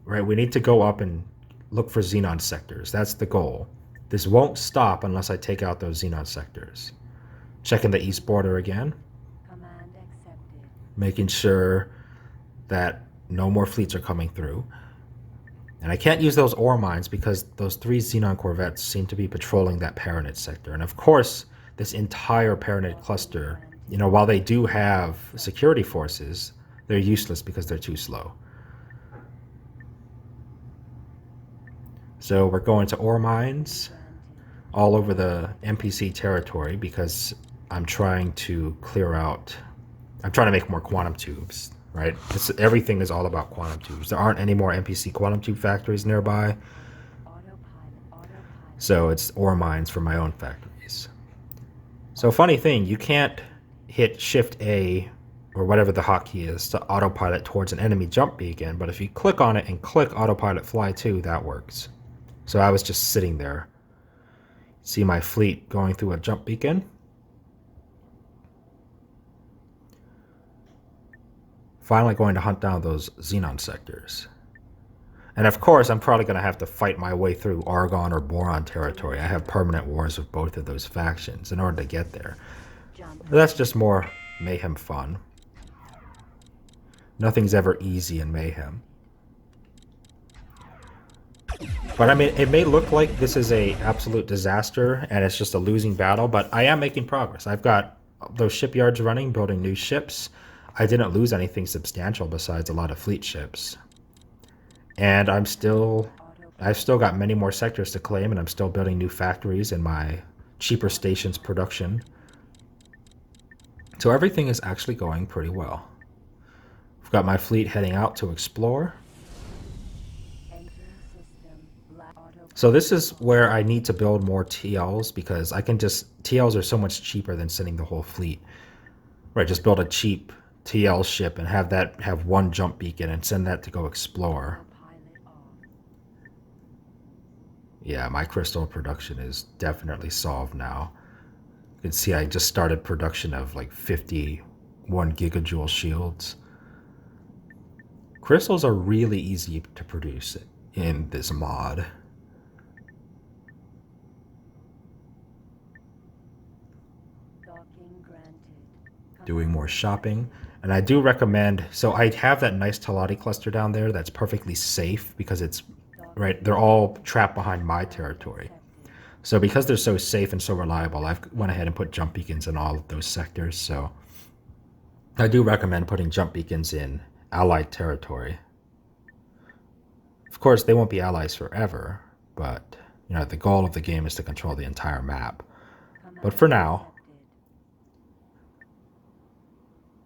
right, we need to go up and look for Xenon sectors. That's the goal. This won't stop unless I take out those Xenon sectors. Checking the east border again. Command accepted. Making sure that no more fleets are coming through. And I can't use those ore mines because those 3 Xenon Corvettes seem to be patrolling that Parenthood sector. And of course, this entire Parenthood cluster, you know, while they do have security forces, they're useless because they're too slow. So we're going to ore mines all over the NPC territory because I'm trying to clear out, I'm trying to make more quantum tubes, right? Everything is all about quantum tubes. There aren't any more NPC quantum tube factories nearby. So it's ore mines for my own factories. So funny thing, you can't hit Shift A or whatever the hotkey is to autopilot towards an enemy jump beacon, but if you click on it and click autopilot fly to, that works. So I was just sitting there. See my fleet going through a jump beacon. Finally going to hunt down those Xenon sectors. And of course, I'm probably going to have to fight my way through Argon or Boron territory. I have permanent wars with both of those factions in order to get there. But that's just more Mayhem fun. Nothing's ever easy in Mayhem. But I mean, it may look like this is a absolute disaster and it's just a losing battle, but I am making progress. I've got those shipyards running, building new ships. I didn't lose anything substantial besides a lot of fleet ships. And I've still got many more sectors to claim, and I'm still building new factories in my cheaper stations production. So everything is actually going pretty well. I've got my fleet heading out to explore. So this is where I need to build more TLs because TLs are so much cheaper than sending the whole fleet. Right, just build a cheap TL ship and have one jump beacon and send that to go explore. Yeah, my crystal production is definitely solved now. You can see I just started production of like 51 gigajoule shields. Crystals are really easy to produce in this mod. Doing more shopping. And I do recommend, so I have that nice Talati cluster down there that's perfectly safe because it's, right, they're all trapped behind my territory. So because they're so safe and so reliable, I've went ahead and put jump beacons in all of those sectors. So I do recommend putting jump beacons in allied territory. Of course, they won't be allies forever, but you know, the goal of the game is to control the entire map. But for now,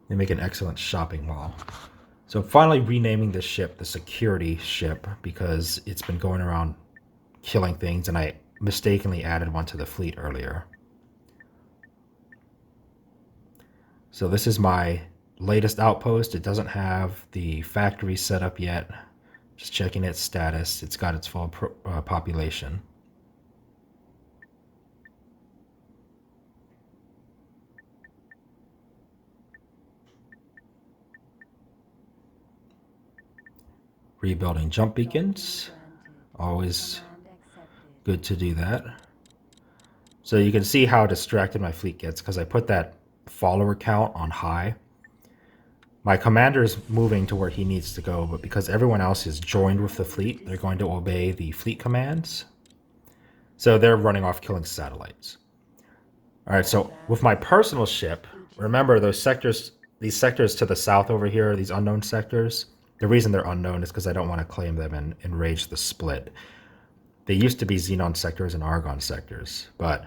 they make an excellent shopping mall. So finally renaming this ship the security ship because it's been going around killing things and I mistakenly added one to the fleet earlier. So this is my latest outpost. It doesn't have the factory set up yet. Just checking its status. It's got its full population. Rebuilding jump beacons, always good to do that. So you can see how distracted my fleet gets because I put that follower count on high. My commander is moving to where he needs to go, but because everyone else is joined with the fleet, they're going to obey the fleet commands. So they're running off killing satellites. All right, so with my personal ship, remember these sectors to the south over here, these unknown sectors. The reason they're unknown is because I don't want to claim them and enrage the split. They used to be Xenon sectors and Argon sectors, but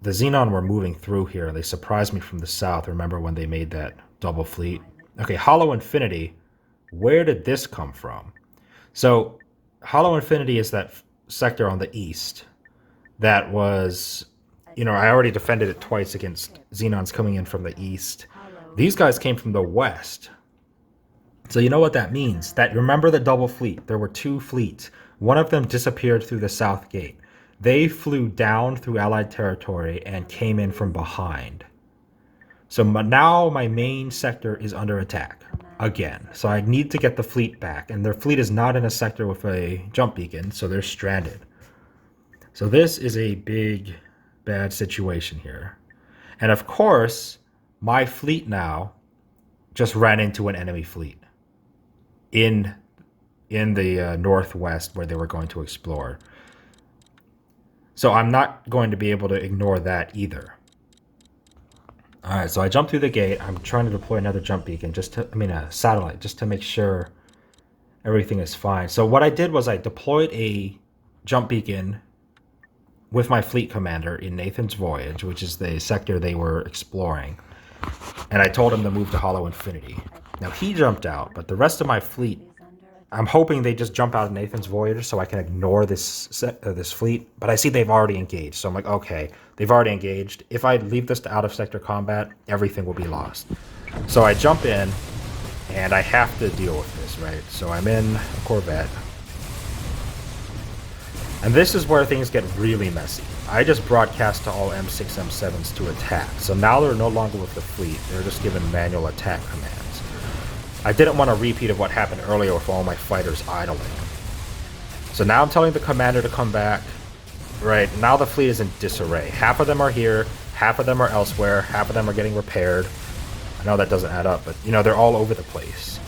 the Xenon were moving through here, and they surprised me from the south. Remember when they made that double fleet? Okay, Hollow Infinity. Where did this come from? So, Hollow Infinity is that sector on the east that was, I already defended it twice against Xenons coming in from the east. These guys came from the west. So you know what that means? That remember the double fleet? There were two fleets. One of them disappeared through the south gate. They flew down through Allied territory and came in from behind. So now my main sector is under attack again. So I need to get the fleet back. And their fleet is not in a sector with a jump beacon, so they're stranded. So this is a big, bad situation here. And of course, my fleet now just ran into an enemy fleet in the northwest where they were going to explore. So I'm not going to be able to ignore that either. All right, so I jumped through the gate. I'm trying to deploy another jump beacon, a satellite, just to make sure everything is fine. So what I did was I deployed a jump beacon with my fleet commander in Nathan's Voyage, which is the sector they were exploring. And I told him to move to Hollow Infinity. Now he jumped out, but the rest of my fleet, I'm hoping they just jump out of Nathan's Voyage so I can ignore this fleet. But I see they've already engaged, so I'm like, okay, they've already engaged. If I leave this to out-of-sector combat, everything will be lost. So I jump in, and I have to deal with this, right? So I'm in a Corvette. And this is where things get really messy. I just broadcast to all M6, M7s to attack. So now they're no longer with the fleet. They're just given manual attack commands. I didn't want a repeat of what happened earlier with all my fighters idling. So now I'm telling the commander to come back. Right, now the fleet is in disarray. Half of them are here, half of them are elsewhere, half of them are getting repaired. I know that doesn't add up, but they're all over the place.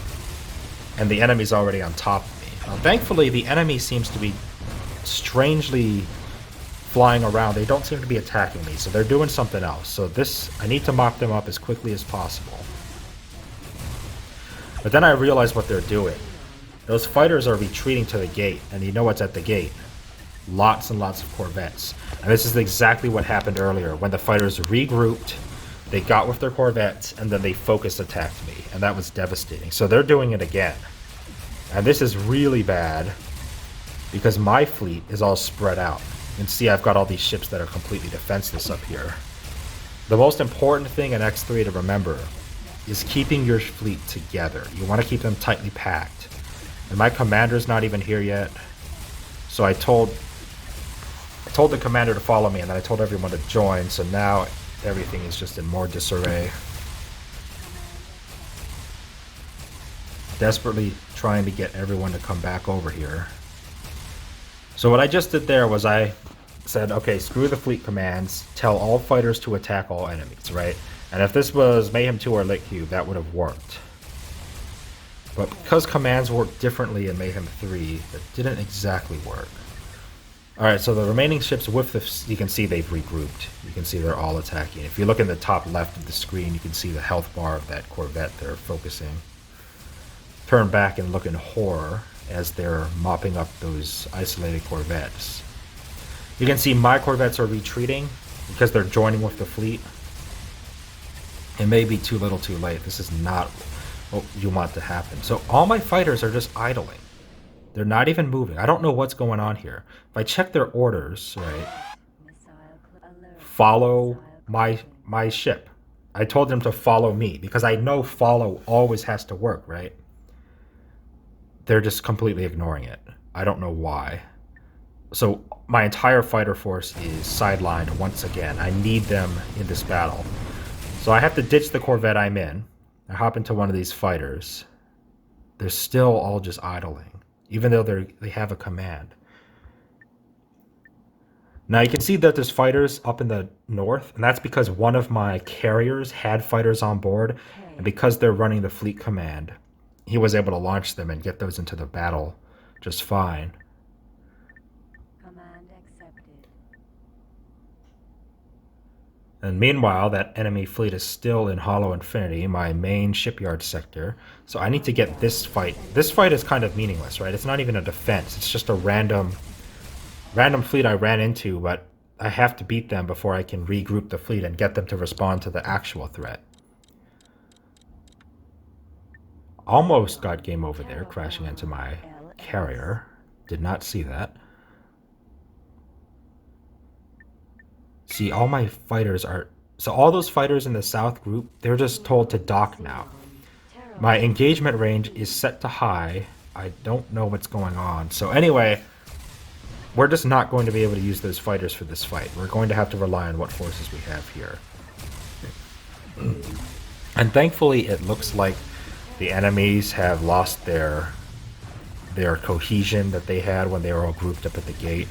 And the enemy's already on top of me. Now, thankfully, the enemy seems to be strangely flying around. They don't seem to be attacking me, so they're doing something else. So I need to mop them up as quickly as possible. But then I realize what they're doing. Those fighters are retreating to the gate, and you know what's at the gate? Lots and lots of Corvettes. And this is exactly what happened earlier. When the fighters regrouped, they got with their Corvettes, and then they focus attacked me, and that was devastating. So they're doing it again. And this is really bad, because my fleet is all spread out. You can see I've got all these ships that are completely defenseless up here. The most important thing in X3 to remember is keeping your fleet together. You want to keep them tightly packed. And my commander's not even here yet. So I told the commander to follow me, and then I told everyone to join, so now everything is just in more disarray. Desperately trying to get everyone to come back over here. So what I just did there was I said, okay, screw the fleet commands, tell all fighters to attack all enemies, right? And if this was Mayhem 2 or Lit Cube, that would have worked. But because commands work differently in Mayhem 3, that didn't exactly work. Alright, so the remaining ships with you can see they've regrouped. You can see they're all attacking. If you look in the top left of the screen, you can see the health bar of that Corvette they're focusing. Turn back and look in horror as they're mopping up those isolated Corvettes. You can see my Corvettes are retreating because they're joining with the fleet. It may be too little too late. This is not what you want to happen. So all my fighters are just idling. They're not even moving. I don't know what's going on here. If I check their orders, right, follow my ship. I told them to follow me because I know follow always has to work, right? They're just completely ignoring it. I don't know why. So my entire fighter force is sidelined once again. I need them in this battle. So I have to ditch the Corvette I'm in. I hop into one of these fighters. They're still all just idling, even though they have a command. Now you can see that there's fighters up in the north, and that's because one of my carriers had fighters on board, and because they're running the fleet command, he was able to launch them and get those into the battle just fine. And meanwhile, that enemy fleet is still in Hollow Infinity, my main shipyard sector. So I need to get this fight. This fight is kind of meaningless, right? It's not even a defense. It's just a random fleet I ran into, but I have to beat them before I can regroup the fleet and get them to respond to the actual threat. Almost got game over there, crashing into my carrier. Did not see that. See, all my fighters are... So all those fighters in the south group, they're just told to dock now. My engagement range is set to high. I don't know what's going on. So anyway, we're just not going to be able to use those fighters for this fight. We're going to have to rely on what forces we have here. And thankfully, it looks like the enemies have lost their cohesion that they had when they were all grouped up at the gate.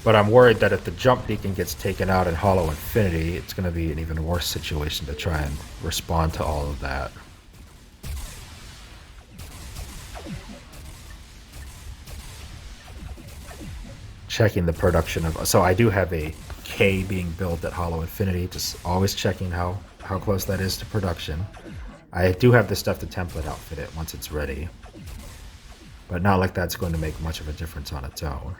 But I'm worried that if the jump beacon gets taken out in Hollow Infinity, it's going to be an even worse situation to try and respond to all of that. Checking the production of... So I do have a K being built at Hollow Infinity, just always checking how close that is to production. I do have the stuff to template outfit it once it's ready. But not like that's going to make much of a difference on its own.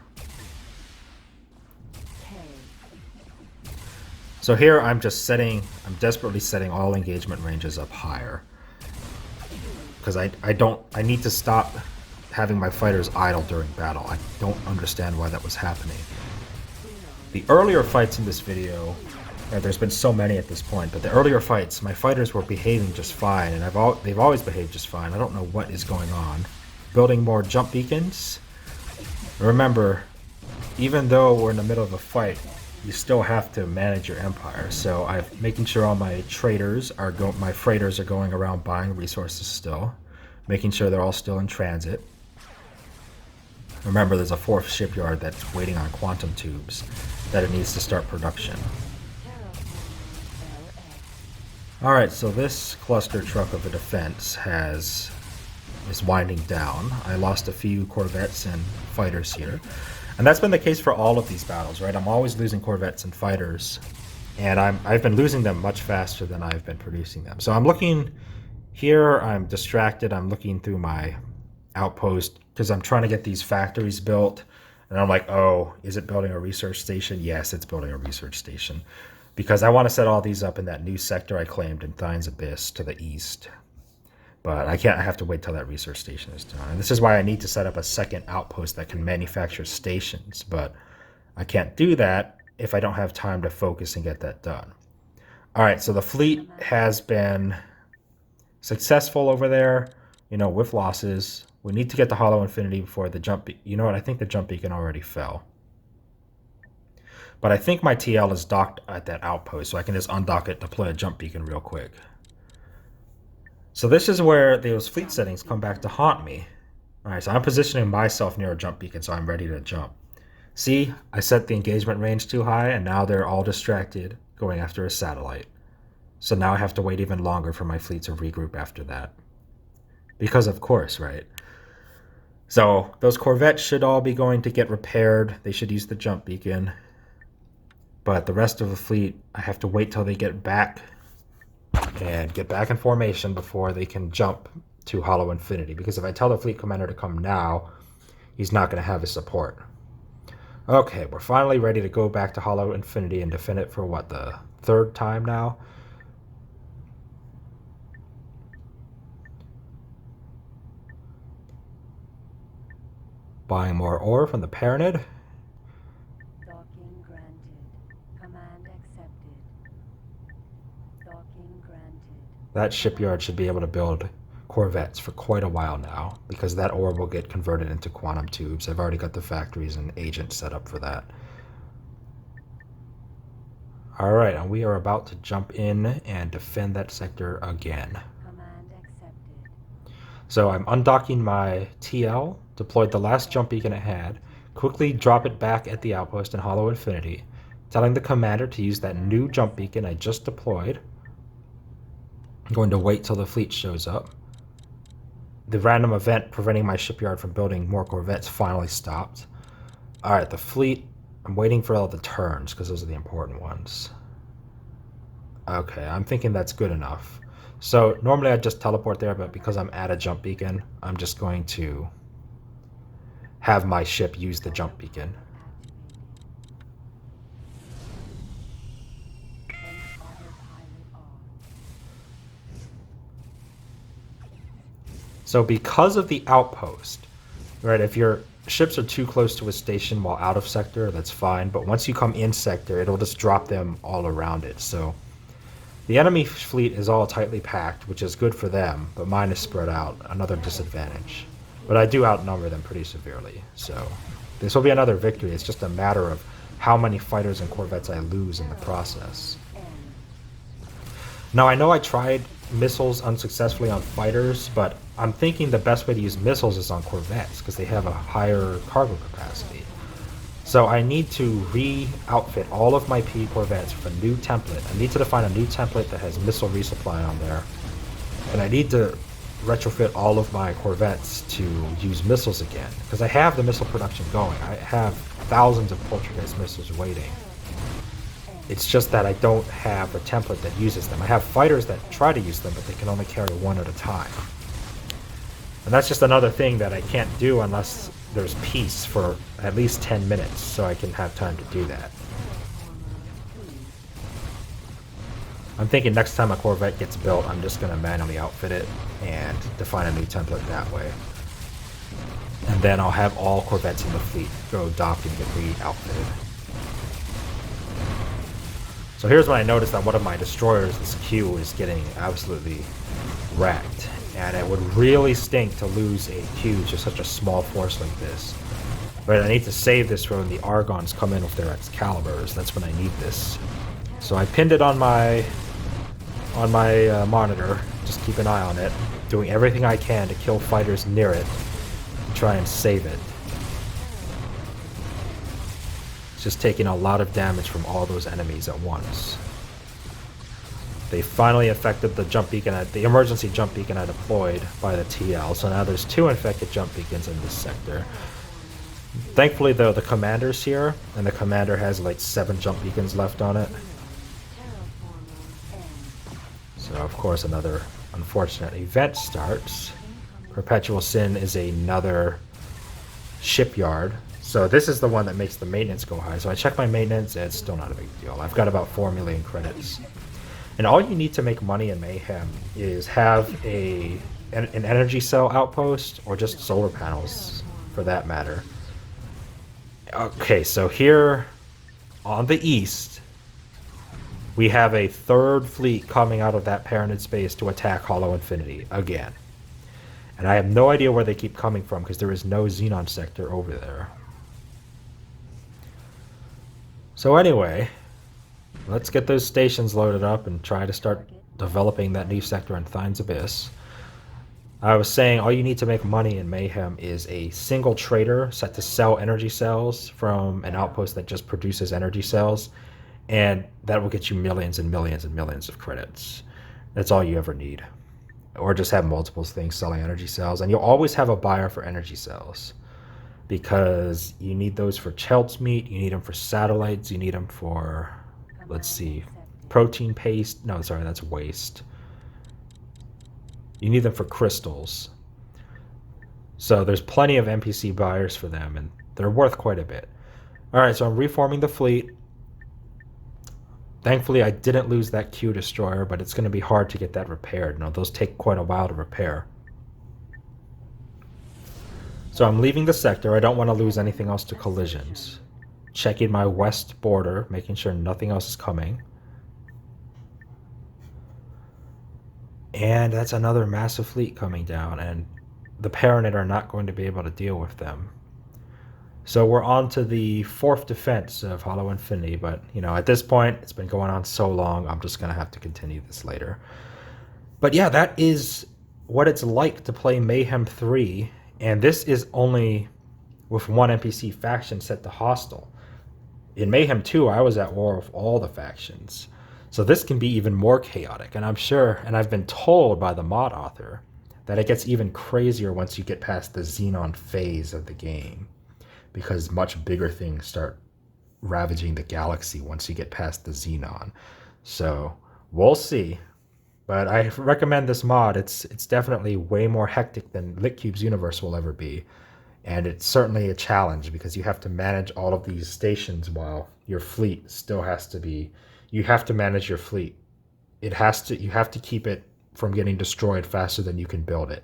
So here I'm desperately setting all engagement ranges up higher. Because I need to stop having my fighters idle during battle. I don't understand why that was happening. The earlier fights in this video, there's been so many at this point, but the earlier fights, my fighters were behaving just fine, and they've always behaved just fine. I don't know what is going on. Building more jump beacons. Remember, even though we're in the middle of a fight, you still have to manage your empire. So I'm making sure all my freighters are going around buying resources still, making sure they're all still in transit. Remember, there's a 4th shipyard that's waiting on quantum tubes that it needs to start production. Alright, so this cluster truck of a defense is winding down. I lost a few Corvettes and fighters here. And that's been the case for all of these battles, right? I'm always losing Corvettes and fighters. And I've been losing them much faster than I've been producing them. So I'm looking here, I'm distracted, I'm looking through my outpost because I'm trying to get these factories built. And I'm like, oh, is it building a research station? Yes, it's building a research station. Because I want to set all these up in that new sector I claimed in Thines Abyss to the east. But I have to wait till that research station is done. And this is why I need to set up a second outpost that can manufacture stations. But I can't do that if I don't have time to focus and get that done. Alright, so the fleet has been successful over there, with losses. We need to get to Hollow Infinity before the jump... You know what? I think the jump beacon already fell. But I think my TL is docked at that outpost, so I can just undock it, deploy a jump beacon real quick. So this is where those fleet settings come back to haunt me. Alright, so I'm positioning myself near a jump beacon, so I'm ready to jump. See, I set the engagement range too high, and now they're all distracted, going after a satellite. So now I have to wait even longer for my fleet to regroup after that. Because of course, right? So those Corvettes should all be going to get repaired. They should use the jump beacon. But the rest of the fleet, I have to wait till they get back and get back in formation before they can jump to Hollow Infinity. Because if I tell the fleet commander to come now, he's not going to have his support. Okay, we're finally ready to go back to Hollow Infinity and defend it for what, the 3rd time now? Buying more ore from the Parenthood. Docking granted. Command accepted. Docking granted. That shipyard should be able to build Corvettes for quite a while now, because that ore will get converted into quantum tubes. I've already got the factories and agents set up for that. Alright, and we are about to jump in and defend that sector again. Command accepted. So I'm undocking my TL, deployed the last jump beacon it had, quickly drop it back at the outpost in Hollow Infinity, telling the commander to use that new jump beacon I just deployed. I'm going to wait till the fleet shows up. The random event preventing my shipyard from building more Corvettes finally stopped. Alright, the fleet I'm waiting for all the turns because those are the important ones. Okay, I'm thinking that's good enough. So normally I'd just teleport there, but because I'm at a jump beacon, I'm just going to have my ship use the jump beacon. So because of the outpost, right, if your ships are too close to a station while out of sector, that's fine. But once you come in sector, it'll just drop them all around it. So the enemy fleet is all tightly packed, which is good for them, but mine is spread out, another disadvantage. But I do outnumber them pretty severely, so this will be another victory. It's just a matter of how many fighters and corvettes I lose in the process. Now, I know I tried missiles unsuccessfully on fighters, but I'm thinking the best way to use missiles is on corvettes because they have a higher cargo capacity. So I need to re-outfit all of my P corvettes with a new template. I need to define a new template that has missile resupply on there. And I need to retrofit all of my corvettes to use missiles again because I have the missile production going. I have thousands of poltergeist missiles waiting. It's just that I don't have a template that uses them. I have fighters that try to use them, but they can only carry one at a time. And that's just another thing that I can't do unless there's peace for at least 10 minutes, so I can have time to do that. I'm thinking next time a Corvette gets built, I'm just going to manually outfit it and define a new template that way. And then I'll have all Corvettes in the fleet go dock and get re-outfitted. So here's when I noticed that one of my destroyers, this Q, is getting absolutely wrecked. And it would really stink to lose a Q to such a small force like this. But I need to save this for when the Argons come in with their Excaliburs. That's when I need this. So I pinned it on my monitor. Just keep an eye on it. Doing everything I can to kill fighters near it and try and save it. It's just taking a lot of damage from all those enemies at once. They finally affected the jump beacon, the emergency jump beacon I deployed by the TL. So now there's 2 infected jump beacons in this sector. Thankfully, though, the commander's here, and the commander has like 7 jump beacons left on it. So, of course, another unfortunate event starts. Perpetual Sin is another shipyard. So this is the one that makes the maintenance go high. So I check my maintenance, and it's still not a big deal. I've got about 4 million credits. And all you need to make money in Mayhem is have an energy cell outpost, or just solar panels, for that matter. Okay, so here on the east, we have a 3rd fleet coming out of that Parenthood space to attack Hollow Infinity again. And I have no idea where they keep coming from because there is no Xenon sector over there. So anyway, let's get those stations loaded up and try to start developing that new sector in Thines Abyss. I was saying all you need to make money in Mayhem is a single trader set to sell energy cells from an outpost that just produces energy cells, and that will get you millions and millions and millions of credits. That's all you ever need. Or just have multiple things selling energy cells, and you'll always have a buyer for energy cells because you need those for Chelt's meat, you need them for satellites, you need them for, let's see, protein paste. No, sorry, that's waste. You need them for crystals. So there's plenty of NPC buyers for them, and they're worth quite a bit. Alright, so I'm reforming the fleet. Thankfully, I didn't lose that Q destroyer, but it's going to be hard to get that repaired. Now, those take quite a while to repair. So I'm leaving the sector. I don't want to lose anything else to collisions. Checking my west border, making sure nothing else is coming. And that's another massive fleet coming down, and the Parenthood are not going to be able to deal with them. So we're on to the 4th defense of Hollow Infinity, but, you know, at this point, it's been going on so long, I'm just going to have to continue this later. But yeah, that is what it's like to play Mayhem 3, and this is only with one NPC faction set to hostile. In Mayhem 2, I was at war with all the factions. So this can be even more chaotic, and I'm sure, and I've been told by the mod author, that it gets even crazier once you get past the Xenon phase of the game, because much bigger things start ravaging the galaxy once you get past the Xenon. So we'll see. But I recommend this mod. It's definitely way more hectic than LitCube's universe will ever be. And it's certainly a challenge because you have to manage all of these stations while your fleet still has to be... You have to manage your fleet. You have to keep it from getting destroyed faster than you can build it.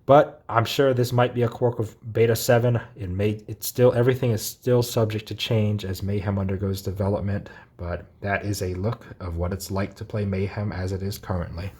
But I'm sure this might be a quirk of Beta 7. Everything is still subject to change as Mayhem undergoes development, but that is a look of what it's like to play Mayhem as it is currently.